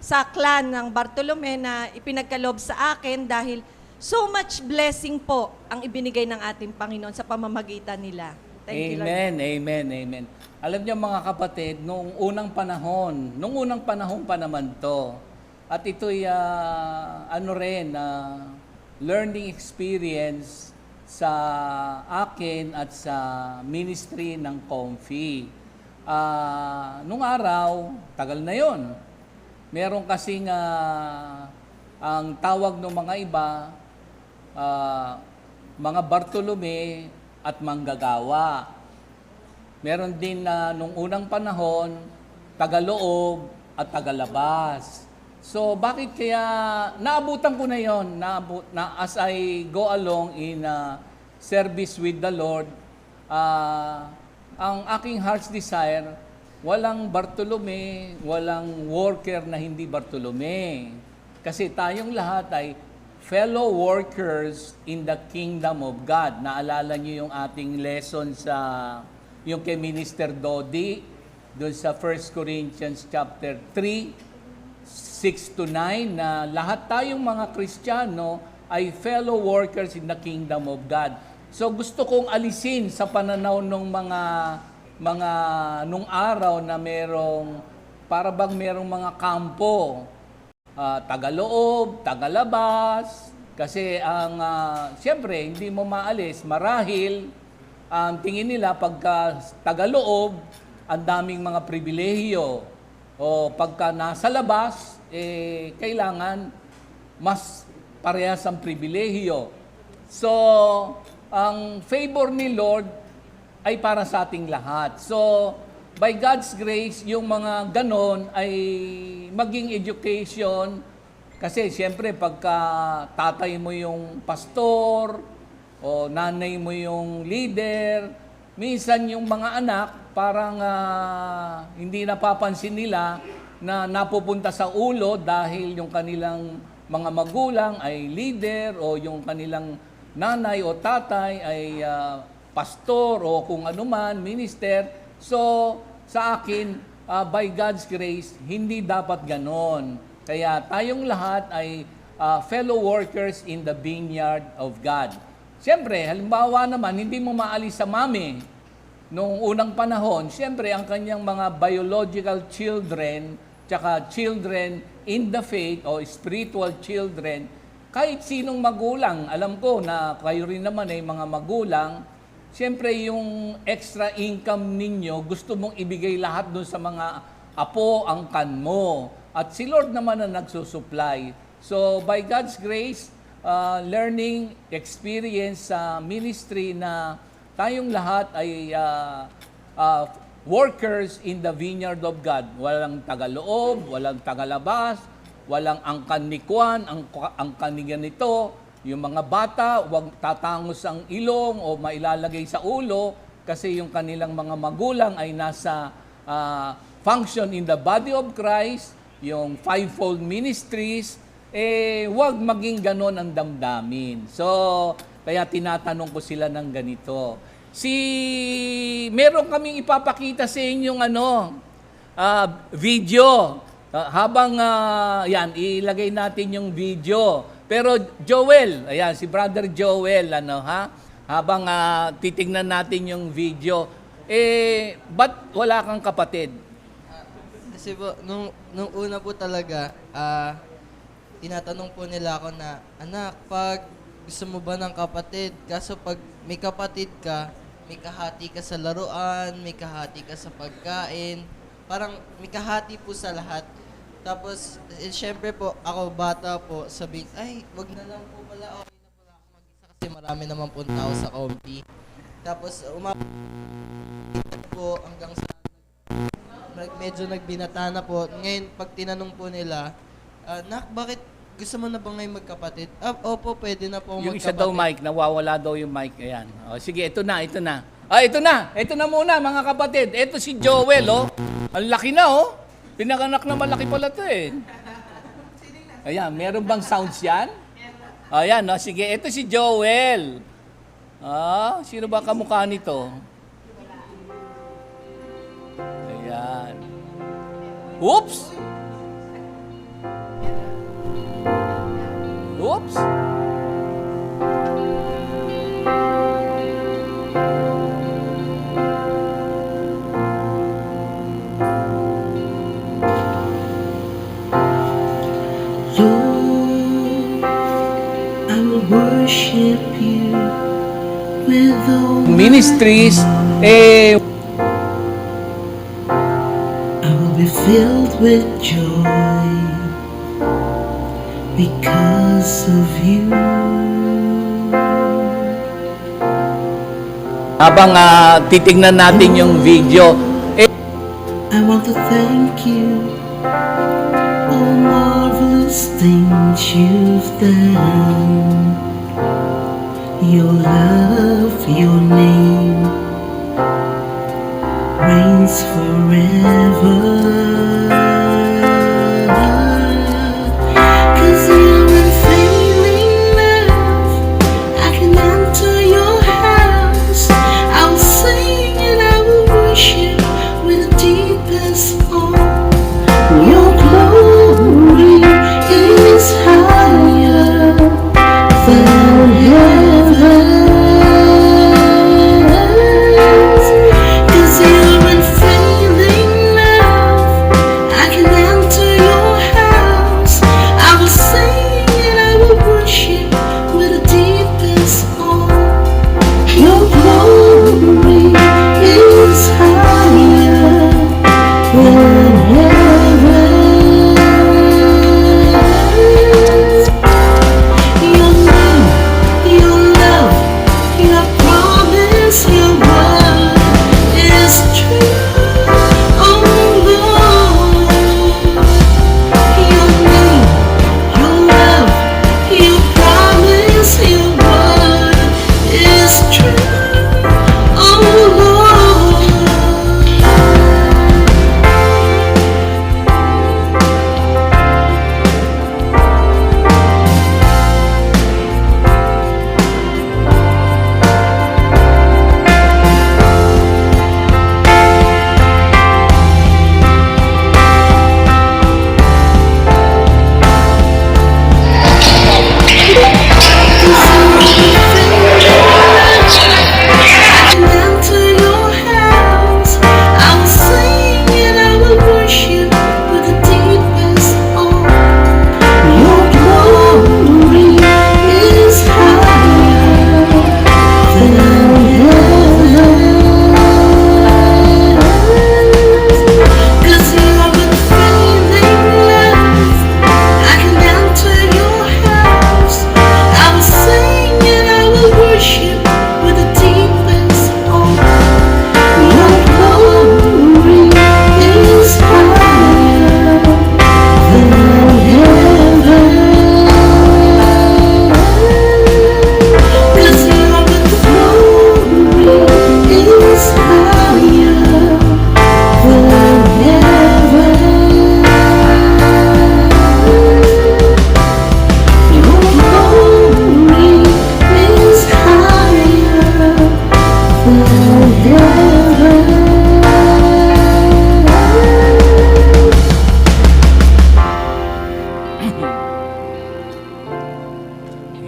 sa clan ng Bartolome na ipinagkaloob sa akin dahil so much blessing po ang ibinigay ng ating Panginoon sa pamamagitan nila. Thank you, Lord. Amen, amen, amen. Alam niyo mga kapatid, nung unang panahon pa naman to, at ito'y learning experience sa akin at sa ministry ng Comfy. Nung araw, tagal na yon. Meron kasing ang tawag ng mga iba, mga Bartolome at manggagawa. Meron din na nung unang panahon, tagaloob at tagalabas. So bakit kaya naabutan ko na yon na as I go along in service with the Lord, ang aking heart's desire, walang Bartolome, walang worker na hindi Bartolome. Kasi tayong lahat ay fellow workers in the kingdom of God. Naalala niyo yung ating lesson sa yung kay Minister Dodi doon sa 1 Corinthians chapter 3, 6-9 na lahat tayong mga Kristiyano ay fellow workers in the kingdom of God. So gusto kong alisin sa pananaw ng mga nung araw na para bang merong mga kampo, tagaloob, tagalabas, kasi siyempre hindi mo maalis marahil ang tingin nila pagka tagaloob, ang daming mga pribilehiyo. O pagka nasa labas, kailangan mas parehas ang pribilehiyo. So, ang favor ni Lord ay para sa ating lahat. So, by God's grace, yung mga ganon ay maging education. Kasi siyempre, pagka tatay mo yung pastor, o nanay mo yung leader, minsan yung mga anak parang hindi napapansin nila na napupunta sa ulo dahil yung kanilang mga magulang ay leader o yung kanilang nanay o tatay ay pastor o kung anuman, minister. So, sa akin, by God's grace, hindi dapat ganon. Kaya tayong lahat ay fellow workers in the vineyard of God. Siyempre, halimbawa naman, hindi mo maalis sa mami. Noong unang panahon, siyempre, ang kanyang mga biological children, tsaka children in the faith o spiritual children, kahit sinong magulang, alam ko na kayo rin naman ay mga magulang, siyempre yung extra income ninyo, gusto mong ibigay lahat doon sa mga apo, angkan mo. At si Lord naman ang nagsusupply. So, by God's grace, learning experience sa ministry na tayong lahat ay workers in the vineyard of God. Walang tagaloob, walang tagalabas, walang angkan ni Kwan, angkan ni ganito. Yung mga bata, huwag tatangos ang ilong o mailalagay sa ulo kasi yung kanilang mga magulang ay nasa function in the body of Christ, yung fivefold ministries, huwag maging ganon ang damdamin. So, kaya tinatanong ko sila ng ganito. Meron kaming ipapakita sa inyong video. Habang, ilagay natin yung video. Pero Joel, ayan, si Brother Joel, habang titignan natin yung video, ba't wala kang kapatid? Kasi po, nung una po talaga, tinatanong po nila ako na, anak, pag gusto mo ba ng kapatid? Kaso pag may kapatid ka, may kahati ka sa laruan, may kahati ka sa pagkain, parang may kahati po sa lahat. Tapos, syempre po, ako bata po, sabihin, ay, wag na lang po pala, okay na pala ako mag-isa kasi marami naman po tao sa Comfy. Tapos, po hanggang sa medyo nagbinata na po. Ngayon, pag tinanong po nila, Nak, bakit gusto mo na ba ngayon magkapatid? Opo, pwede na po Yung magkapatid. isa daw mic, nawawala daw yung mic. Ayan. O, sige, ito na. Ito na muna, mga kapatid. Ito si Joel, oh. Ang laki na, oh. Pinanganak na malaki pala to, eh. Ayan, meron bang sounds yan? Ayan, no? Sige, ito si Joel. Sino ba kamukha nito? Ayan. Oops! Oops! Lord, I will worship you with all Ministries, I will be filled with joy because of you. habang titignan natin yung video, I want to thank you, all marvelous things you've done. Your love, your name reigns forever. 'Cause you're unfailing love, I can enter your house. I will sing and I will worship with the deepest awe. Your glory is higher than heavens. 'Cause you're unfailing love, I can enter your house. I will sing and I will worship with the deepest awe. Your glory is higher than heavens. Your name, your love, your promise, your word is true. Oh Lord, your name, your love, your promise, your word is true. Oh Lord. I can enter your house. I will sing and I will worship with the deepest awe. Your glory is higher than heavens. 'Cause you're unfailing love, I can enter your house. I will sing and I will worship with the deepest awe. Your glory is higher than heavens. 'Cause your glory is higher than heavens. Your glory is higher than heaven.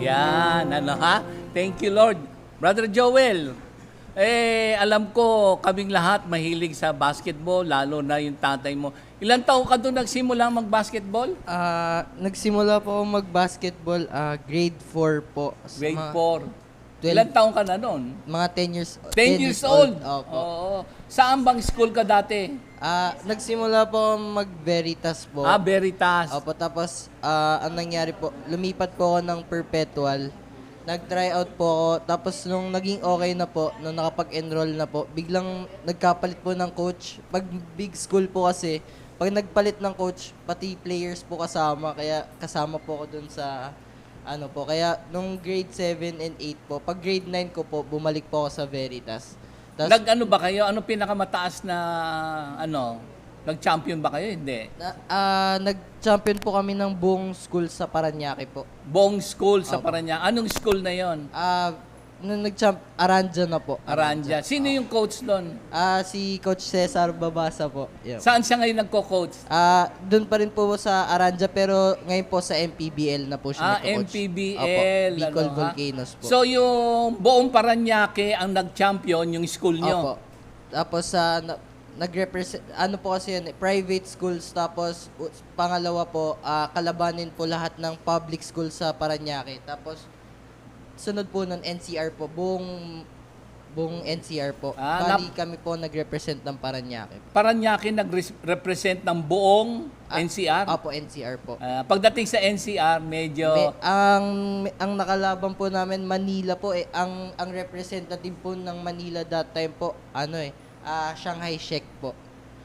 yan, Thank you, Lord. Brother Joel, alam ko kaming lahat mahilig sa basketball, lalo na yung tatay mo. Ilang taon ka doon nagsimula mag-basketball? Nagsimula po ako mag-basketball, grade 4 po. Grade Mga 4. Ilang taon ka na noon? Mga 10 years 10 years old? Opo. Oo. Saan bang school ka dati? Nagsimula po ako mag-Veritas po. Veritas. Opo, tapos ang nangyari po, lumipat po ako ng Perpetual. Nag-try out po ako, tapos nung naging okay na po, nung nakapag-enroll na po, biglang nagkapalit po ng coach. Pag big school po kasi, pag nagpalit ng coach, pati players po kasama, kaya kasama po ako dun sa ano po. Kaya nung grade 7 and 8 po, pag grade 9 ko po, bumalik po ako sa Veritas. Tas, Nag-ano ba kayo? Ano pinakamataas na Nag-champion ba kayo? Hindi. Nag-champion po kami ng buong school sa Paranaque po. Buong school sa Parañaque. Anong school na yon? Nung Aranja na po. Aranja. Sino yung coach doon? Si Coach Cesar Babasa po. Yeah. Saan siya ngayon nagko-coach? Doon pa rin po sa Aranja pero ngayon po sa MPBL na po siya nagko-coach. MPBL. Opo, Bicol ano, ha? Volcanoes po. So yung buong Parañaque ang nag-champion yung school nyo? Opo. Tapos nag-represent, ano po kasi yun, private schools. Tapos pangalawa po, kalabanin po lahat ng public school sa Parañaque. Tapos sunod po ng NCR po, buong NCR po. Bali kami po nag-represent ng Parañaque. Parañaque nag-represent ng buong NCR? Opo, NCR po. Pagdating sa NCR, medyo... Ang nakalaban po namin Manila po ang representative po ng Manila that time po Shanghai Shek po.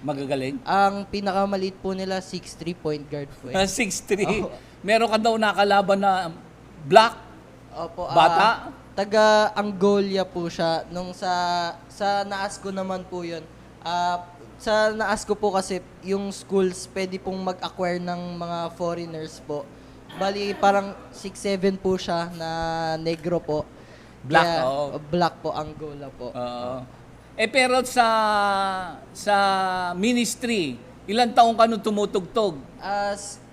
Magagaling? Ang pinakamaliit po nila 6'3" point guard po. 6'3". Meron ka daw nakalaban na black? Opo, Bata? Taga Angolia po siya. Nung sa naas ko naman po 'yun. Sa naas ko po kasi yung schools pwede pong mag-acquire ng mga foreigners po. Bali parang 6'7" po siya na negro po. Black, Kaya, oo. Black po, Angola po. Oo. Pero sa ministry, ilang taong ka nung tumutugtog?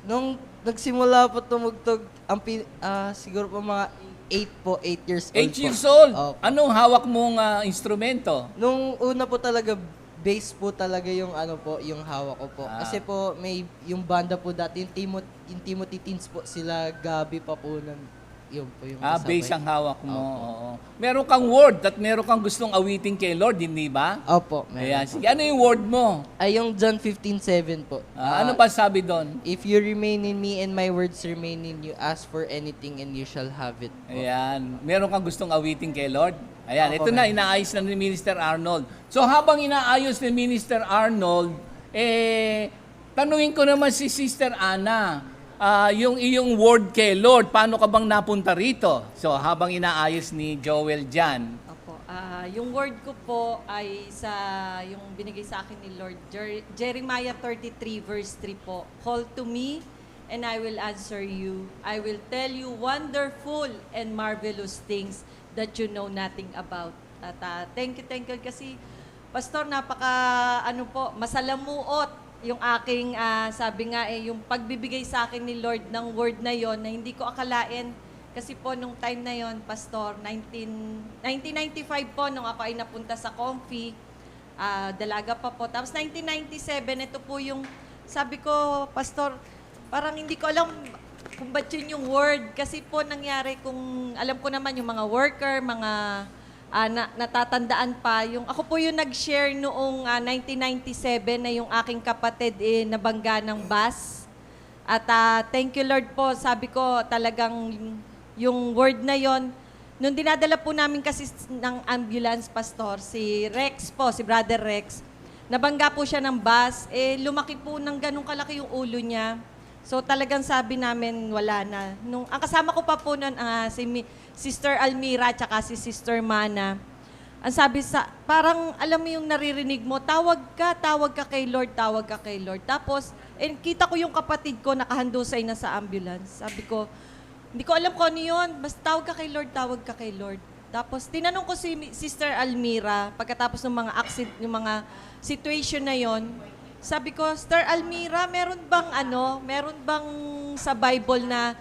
Nung nagsimula po tumugtog, siguro po mga 8 years old 8 years old? Opo. Anong hawak mong instrumento? Nung una po talaga, bass po talaga yung yung hawak ko po. Kasi po may yung banda po dati, yung Timothy Teens po sila, Gabi pa po yun po yung kasabay. Bass ang hawak mo. Oo. Meron kang word at meron kang gustong awitin kay Lord, hindi ba? Opo. Ayan. Sige, ano yung word mo? Ay, yung John 15:7 po. Ano pa sabi doon? If you remain in me and my words remain in you, ask for anything and you shall have it po. Ayan. Meron kang gustong awitin kay Lord? Ayan. Opo, Ito na, inaayos na ni Minister Arnold. So habang inaayos ni Minister Arnold, tanungin ko naman si Sister Ana, yung iyong word kay Lord, paano ka bang napunta rito? So habang inaayos ni Joel dyan. Opo. Yung word ko po ay yung binigay sa akin ni Lord, Jeremiah 33 verse 3 po. Call to me and I will answer you. I will tell you wonderful and marvelous things that you know nothing about. At thank you kasi Pastor, masalamuot yung aking, sabi nga yung pagbibigay sa akin ni Lord ng word na yon na hindi ko akalain. Kasi po nung time na yon, Pastor, 1995 po, nung ako ay napunta sa Comfy, dalaga pa po. Tapos 1997, ito po yung, sabi ko, Pastor, parang hindi ko alam kung ba't yun yung word. Kasi po nangyari alam ko naman yung mga worker, mga natatandaan pa. Ako po yung nag-share noong 1997 na yung aking kapatid nabangga ng bus. At thank you Lord po, sabi ko talagang yung word na yon. Nung dinadala po namin kasi ng ambulance, Pastor, si Brother Rex, nabangga po siya ng bus, lumaki po ng ganun kalaki yung ulo niya. So talagang sabi namin wala na. Ang kasama ko pa po nun, si Sister Almira at si Sister Mana. Ang sabi parang alam mo yung naririnig mo, tawag ka kay Lord, tawag ka kay Lord. Tapos, kita ko yung kapatid ko nakahandusay na sa ambulance. Sabi ko, hindi ko alam kung ano yun, basta tawag ka kay Lord, tawag ka kay Lord. Tapos, tinanong ko si Sister Almira, pagkatapos ng mga accident, yung mga situation na yon, sabi ko, Sister Almira, meron bang sa Bible na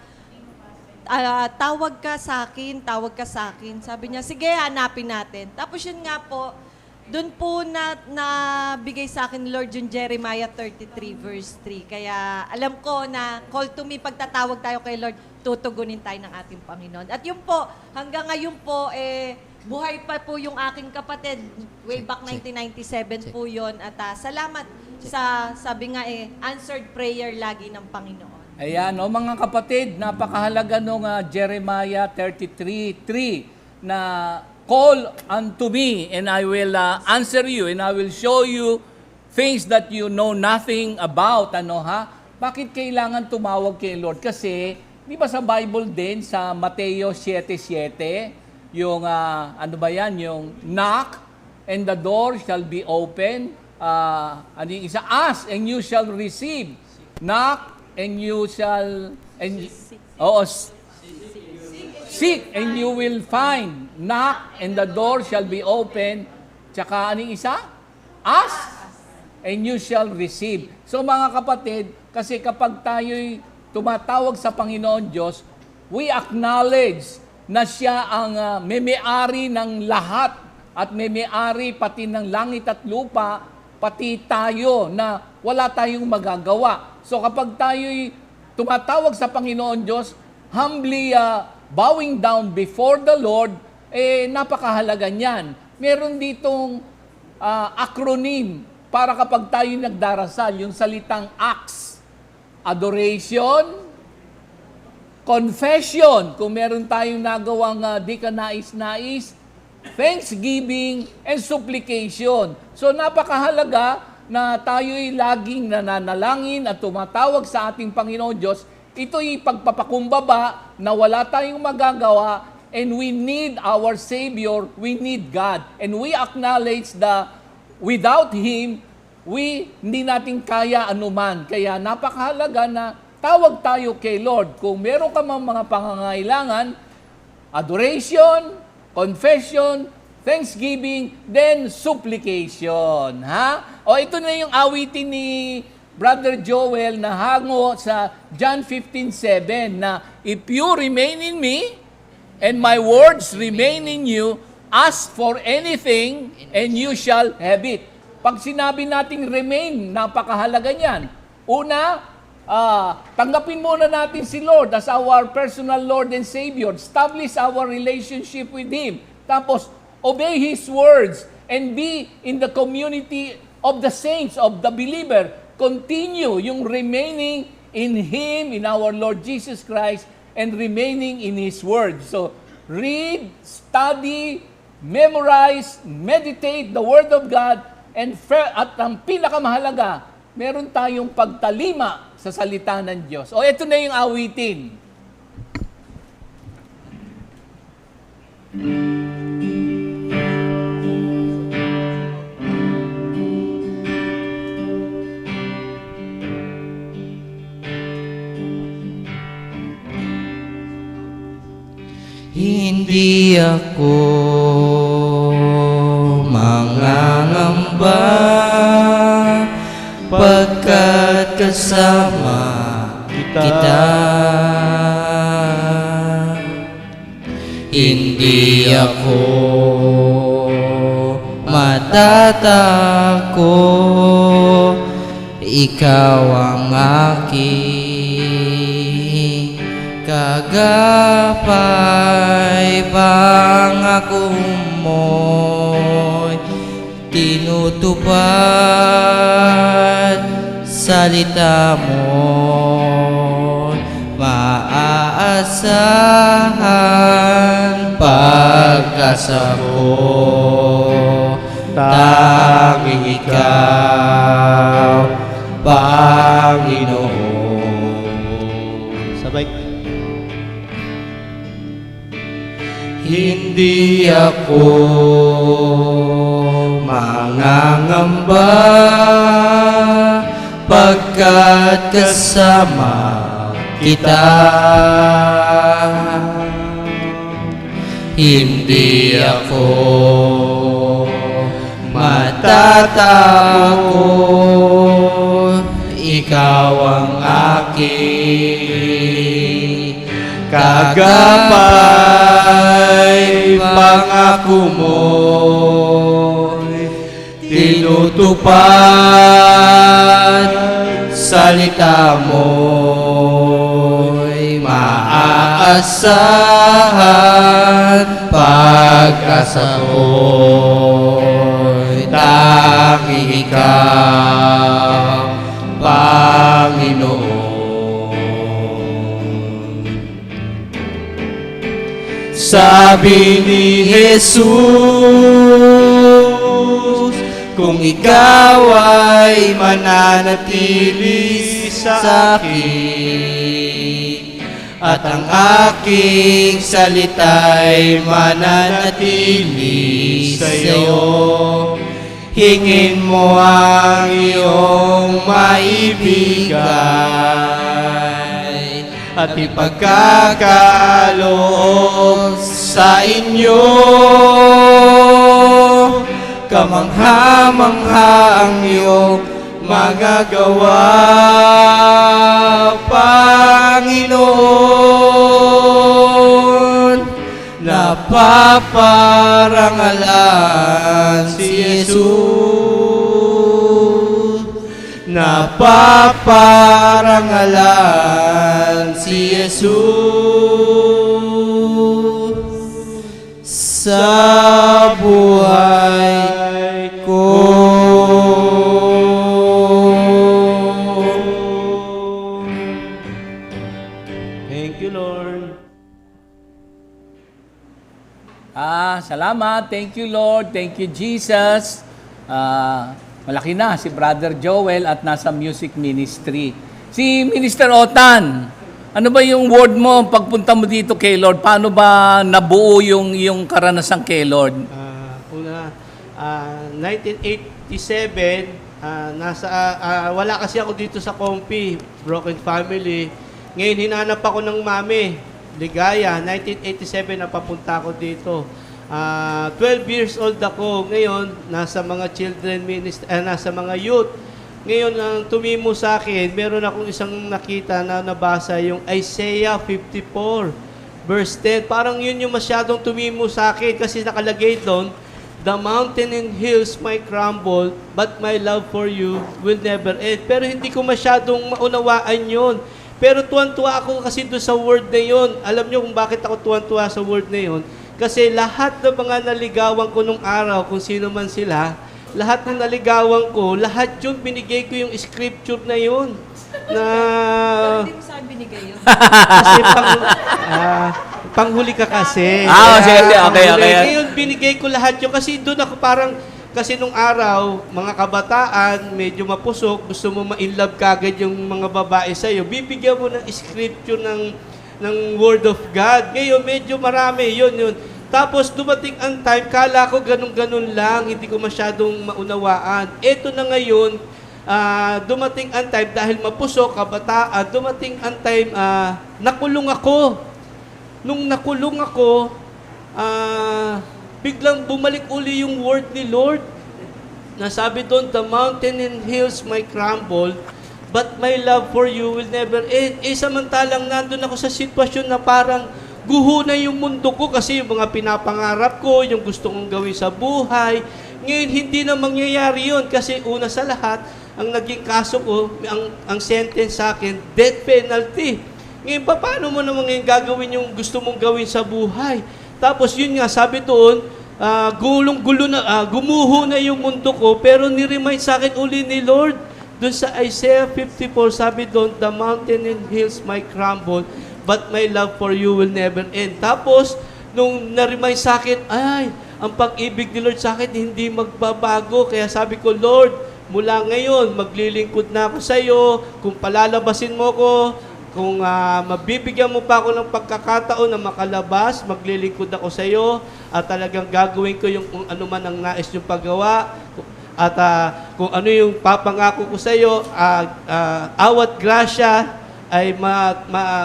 tawag ka sa akin. Sabi niya, sige, hanapin natin. Tapos yun nga po, doon po nabigay sa akin, Lord, yung Jeremiah 33 verse 3. Kaya alam ko na call to me, pagtatawag tayo kay Lord, tutugunin tayo ng ating Panginoon. At yun po, hanggang ngayon po, buhay pa po yung aking kapatid. Way back 1997 po yun. At salamat sabi nga answered prayer lagi ng Panginoon. Ayan, mga kapatid, napakahalaga nung Jeremiah 33:3 na call unto me and I will answer you and I will show you things that you know nothing about. Bakit kailangan tumawag kay Lord? Kasi, di ba sa Bible din, sa Mateo 7:7, yung, yung knock and the door shall be open. ano yung isa? Ask and you shall receive. Knock and you shall, seek and you will find. Knock and the door shall be open. Tsaka ano yung isa? Ask and you shall receive. So mga kapatid, kasi kapag tayo'y tumatawag sa Panginoon Diyos, we acknowledge na siya ang may-ari ng lahat at may-ari pati ng langit at lupa, pati tayo na wala tayong magagawa. So kapag tayo'y tumatawag sa Panginoon Diyos, humbly bowing down before the Lord, napakahalaga niyan. Meron ditong acronym para kapag tayo nagdarasal, yung salitang acts, adoration, confession, kung meron tayong nagawang di ka nais-nais, thanksgiving, and supplication. So napakahalaga na tayo'y laging nananalangin at tumatawag sa ating Panginoon Diyos. Ito'y pagpapakumbaba na wala tayong magagawa and we need our Savior, we need God. And we acknowledge that without Him, hindi natin kaya anuman. Kaya napakahalaga na tawag tayo kay Lord. Kung meron ka mang mga pangangailangan, adoration, confession, thanksgiving, then supplication. Ha? O ito na yung awitin ni Brother Joel na hango sa John 15:7 na if you remain in me and my words remain in you, ask for anything and you shall have it. Pag sinabi nating remain, napakahalaga niyan. Una, tanggapin muna natin si Lord as our personal Lord and Savior. Establish our relationship with Him. Tapos, obey His words and be in the community of the saints, of the believer. Continue yung remaining in Him, in our Lord Jesus Christ, and remaining in His Word. So, read, study, memorize, meditate the Word of God, at ang pinakamahalaga, meron tayong pagtalima sa salita ng Diyos. O, ito na yung awitin. Hindi ako mangangamba pagkat kasama kita. Hindi ako matatakot, ikaw ang aking kagapay. Pangako mo'y tinutupad, salita mo'y maaasahan. Pagkasa ko, tanging ikaw, Panginoon. Sabay. Hindi ako mangangamba pagkat kasama kita. Hindi ako matatakot, ikaw ang aking kagapay. Pangako mo'y tinutupad, salita mo'y maaasahan. Pag-asa ko'y tanging ikaw, Panginoon. Sabi ni Jesus, kung ikaw ay mananatili sa akin, at ang aking salita'y mananatili sa iyo, hingin mo ang iyong maibigay at ipagkakaloob sa inyo. Kamangha-mangha ang iyong magagawa, Panginoon. Napaparangalan si Jesus. Napaparangalan si Jesus sa buhay ko. Thank you, Lord. Salamat. Thank you, Lord. Thank you, Jesus. Malaki na si Brother Joel at nasa music ministry. Si Minister Otan, ano ba yung word mo pagpunta mo dito kay Lord? Paano ba nabuo yung karanasan kay Lord? 1987, wala kasi ako dito sa Compi, broken family. Ngayon hinanap ako ng mami, Ligaya, 1987 napapunta ako dito. 12 years old ako. Ngayon, nasa mga children ministry, nasa mga youth. Ngayon, ang tumimo sa akin, meron akong isang nakita na nabasa yung Isaiah 54, verse 10. Parang yun yung masyadong tumimo sa akin kasi nakalagay doon, the mountain and hills might crumble, but my love for you will never end. Pero hindi ko masyadong maunawaan yun. Pero tuwan-tuwa ako kasi doon sa word na yun. Alam nyo kung bakit ako tuwan-tuwa sa word na yun? Kasi lahat ng mga naligawan ko nung araw, kung sino man sila, lahat ng naligawan ko, lahat yun, binigay ko yung scripture na yun. Na... Hindi mo saan binigay yun. Kasi panghuli ka kasi. Sige. Okay. Ngayon, binigay ko lahat yun. Kasi doon ako parang, kasi nung araw, mga kabataan, medyo mapusok, gusto mo ma-inlove kagad yung mga babae sa'yo, bibigyan mo ng scripture ng Word of God. Ngayon, medyo marami, yun. Tapos, dumating ang time, kala ko ganun-ganun lang, hindi ko masyadong maunawaan. Eto na ngayon, dumating ang time, dahil mapusok, kabataan, dumating ang time, nakulong ako. Nung nakulong ako, biglang bumalik uli yung word ni Lord. Nasabi doon, the mountain and hills might crumble, but my love for you will never end. Samantalang nandun ako sa sitwasyon na parang guho na yung mundo ko kasi yung mga pinapangarap ko, yung gusto kong gawin sa buhay. Ngayon, hindi na mangyayari yun kasi una sa lahat, ang naging kaso ko, ang sentence sa akin, death penalty. Ngayon, paano mo naman ngayon gagawin yung gusto mong gawin sa buhay? Tapos yun nga, sabi doon, gulong-gulo na, gumuho na yung mundo ko, pero niremind sa akin uli ni Lord. Doon sa Isaiah 54, sabi doon, the mountain and hills might crumble, but my love for you will never end. Tapos, nung na-remind sa akin, ang pag-ibig ni Lord sa akin hindi magbabago. Kaya sabi ko, Lord, mula ngayon, maglilingkod na ako sa iyo. Kung palalabasin mo ko, kung mabibigyan mo pa ako ng pagkakataon na makalabas, maglilingkod ako sa iyo at talagang gagawin ko yung kung ano man ang nais yung paggawa. At kung ano yung papangako ko sa iyo, awat grasya ay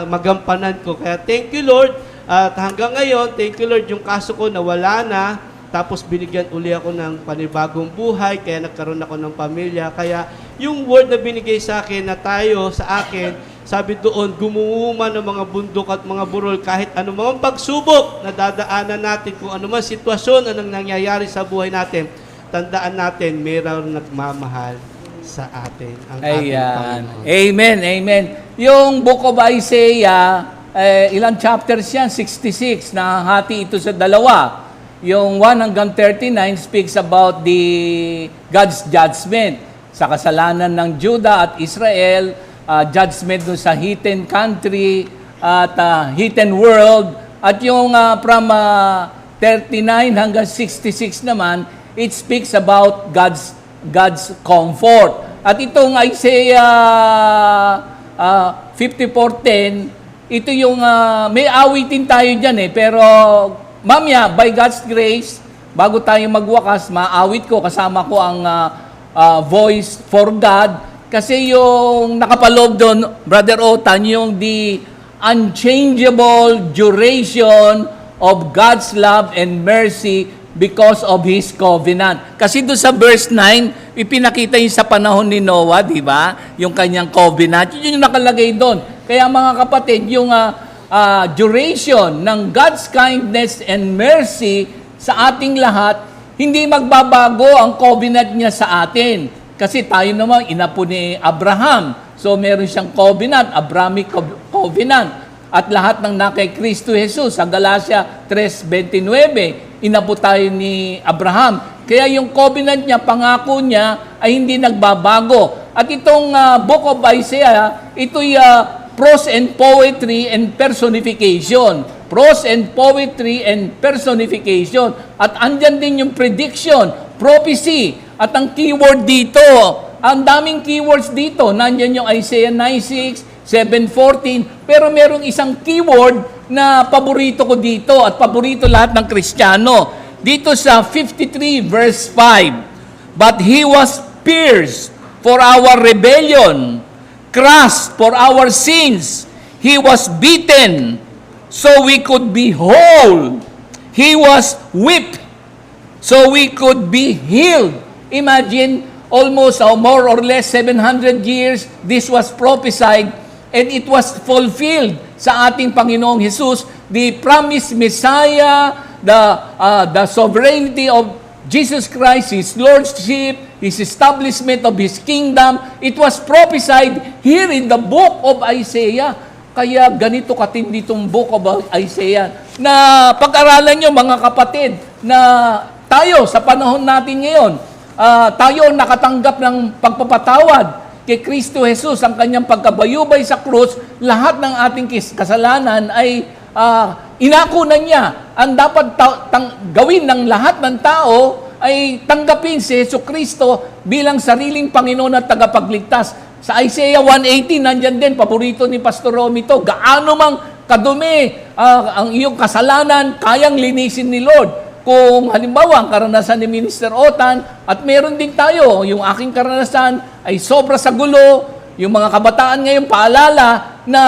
magampanan ko. Kaya thank you, Lord. At hanggang ngayon, thank you, Lord, yung kaso ko nawala na. Tapos binigyan uli ako ng panibagong buhay, kaya nagkaroon ako ng pamilya. Kaya yung word na binigay sa akin na tayo, sa akin, sabi doon, gumuuma ng mga bundok at mga burol kahit anumang pagsubok na dadaanan natin, kung anumang sitwasyon anong nangyayari sa buhay natin, tandaan natin, mayroong nagmamahal sa atin. Ang ating Panginoon. Amen. Yung Book of Isaiah, ilang chapters yan? 66. Nahati ito sa dalawa. Yung 1 hanggang 39 speaks about God's judgment sa kasalanan ng Judah at Israel, judgment dun sa heathen country at heathen world. At yung from 39 hanggang 66 naman, it speaks about God's comfort. At itong Isaiah 54:10, ito yung may awitin tayo dyan pero mamaya, by God's grace, bago tayo magwakas, maawit ko, kasama ko ang Voice for God. Kasi yung nakapaloob doon, Brother Otan, yung the unchangeable duration of God's love and mercy because of His covenant. Kasi doon sa verse 9, ipinakita yung sa panahon ni Noah, di ba? Yung kanyang covenant. Yun yung nakalagay doon. Kaya mga kapatid, yung duration ng God's kindness and mercy sa ating lahat, hindi magbabago ang covenant niya sa atin. Kasi tayo naman, inapo ni Abraham. So meron siyang covenant, Abrahamic covenant. At lahat ng nakay Kristo Jesus, sa Galatia 3:29, inapo tayo ni Abraham. Kaya yung covenant niya, pangako niya, ay hindi nagbabago. At itong book of Isaiah, ito'y prose and poetry and personification. Prose and poetry and personification. At andyan din yung prediction, prophecy. At ang keyword dito, ang daming keywords dito. Nandyan yung Isaiah 9:6, 7:14, pero merong isang keyword na paborito ko dito at paborito lahat ng Kristiyano. Dito sa 53 verse 5, "But He was pierced for our rebellion, crushed for our sins. He was beaten so we could be whole. He was whipped so we could be healed." Imagine, almost more or less 700 years, this was prophesied and it was fulfilled sa ating Panginoong Jesus. The promised Messiah, the sovereignty of Jesus Christ, His Lordship, His establishment of His kingdom, it was prophesied here in the book of Isaiah. Kaya ganito katindi itong book of Isaiah na pag-aralan nyo mga kapatid, na tayo sa panahon natin ngayon, tayo nakatanggap ng pagpapatawad kay Kristo Jesus, ang kanyang pagkabayubay sa krus. Lahat ng ating kasalanan ay inako na niya. Ang dapat gawin ng lahat ng tao ay tanggapin si Yesu Kristo bilang sariling Panginoon at tagapagligtas. Sa Isaiah 1:18, nandyan din, paborito ni Pastor Romy to, gaano mang kadumi ang iyong kasalanan, kayang linisin ni Lord. Kung halimbawa, ang karanasan ni Minister Otan, at meron din tayo, yung aking karanasan ay sobra sa gulo, yung mga kabataan ngayon paalala na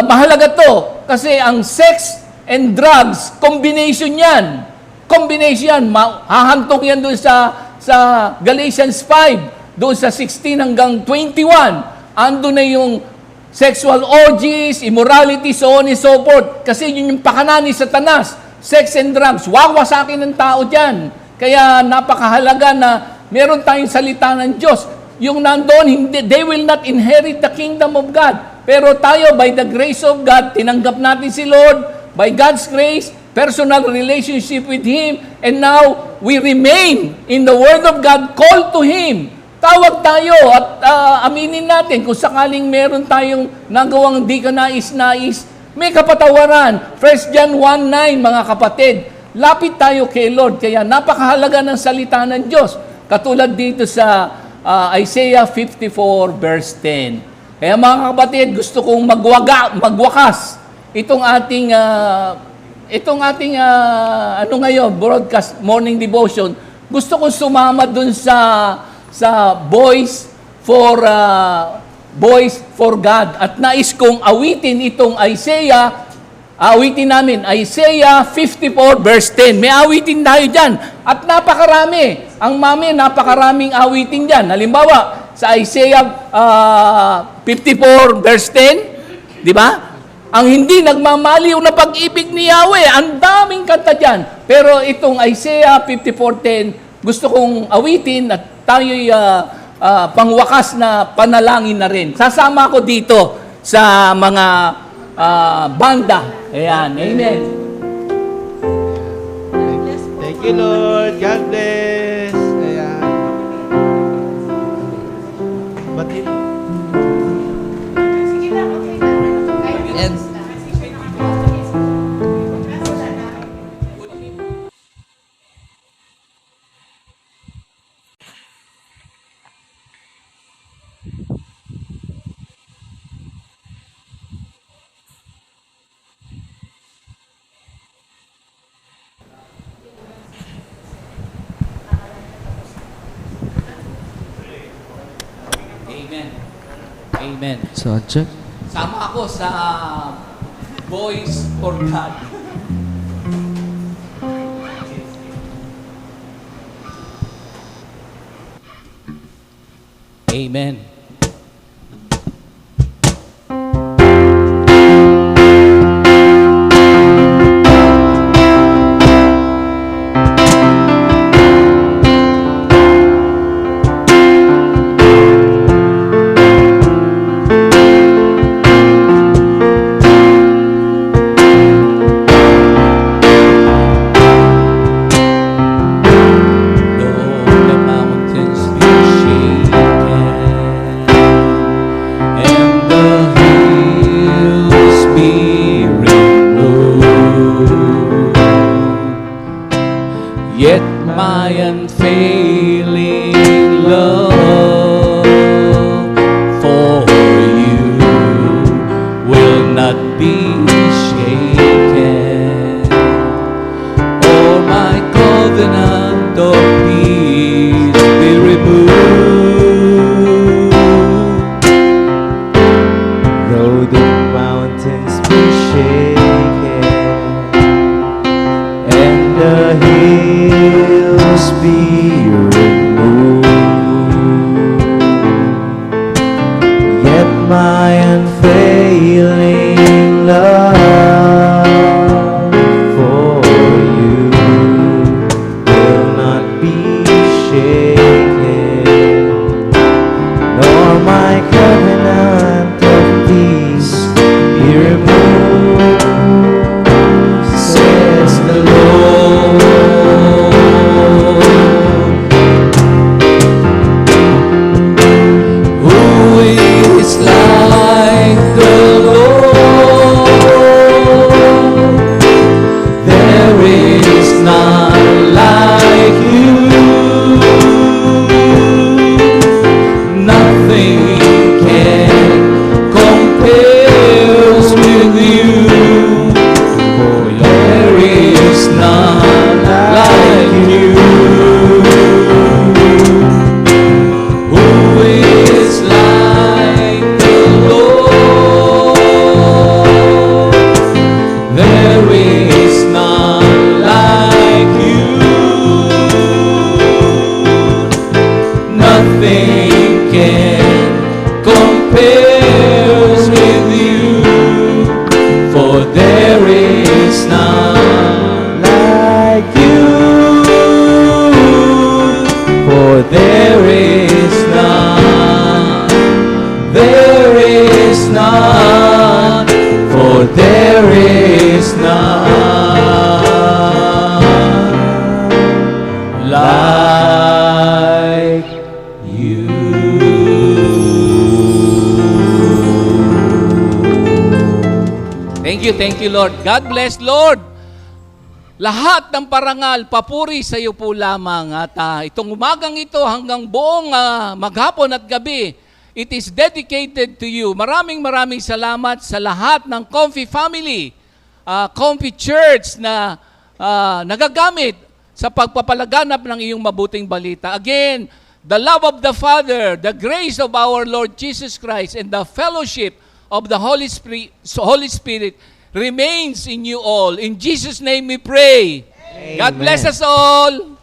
mahalaga to. Kasi ang sex and drugs, combination yan. Combination yan. Hahantong yan doon sa Galatians 5, doon sa 16 hanggang 21. Ando na yung sexual orgies, immorality, so on and so forth. Kasi yun yung pakanan ni Satanas. Sex and drugs, wawasakin ng tao dyan. Kaya napakahalaga na meron tayong salita ng Diyos. Yung nandoon, they will not inherit the kingdom of God. Pero tayo, by the grace of God, tinanggap natin si Lord. By God's grace, personal relationship with Him. And now, we remain in the Word of God, called to Him. Tawag tayo at aminin natin kung sakaling meron tayong nagawang di ka nais-nais, may kapatawaran. 1 John 1:9, mga kapatid. Lapit tayo kay Lord. Kaya napakahalaga ng salita ng Diyos. Katulad dito sa Isaiah 54 verse 10. Kaya mga kapatid, gusto kong magwakas itong ating ano ngayon, broadcast morning devotion. Gusto kong sumama dun sa Voice for God. At nais kong awitin itong Isaiah. Awitin namin, Isaiah 54 verse 10. May awitin tayo dyan. At napakarami. Ang napakaraming awitin dyan. Halimbawa, sa Isaiah 54 verse 10, di ba? Ang hindi nagmamaliw na pag-ibig ni Yahweh, ang daming kanta dyan. Pero itong Isaiah 54:10, gusto kong awitin at tayo'y pangwakas na panalangin na rin. Sasama ko dito sa mga banda. Ayan, amen. Thank you, Lord. God bless. Ayan. Batin. And Amen. Subject? Sama ako sa Voice for God. Amen. Though the mountains be shaken and the hills be removed, yet my unfailing love for you will not be shaken. All my covenant of peace be removed. Though the mountains be shaken and the hills be removed, yet my unfailing love for you will not be shaken, nor my covenant of peace be removed, says the Lord. Who is like the Lord? There is none like you. Nothing can compare with you. For there is none like you. Who is like the Lord? There is none like you. Nothing can compare with you. For there is none Like you, For there is none, there is none, for there is none like you. Thank you, Lord. God bless, Lord. Lahat ng parangal, papuri sa iyo po lamang. At itong umagang ito hanggang buong maghapon at gabi, it is dedicated to you. Maraming salamat sa lahat ng Comfy Family, Comfy Church na nagagamit sa pagpapalaganap ng iyong mabuting balita. Again, the love of the Father, the grace of our Lord Jesus Christ, and the fellowship of the Holy Spirit remains in you all. In Jesus' name we pray. Amen. God bless us all.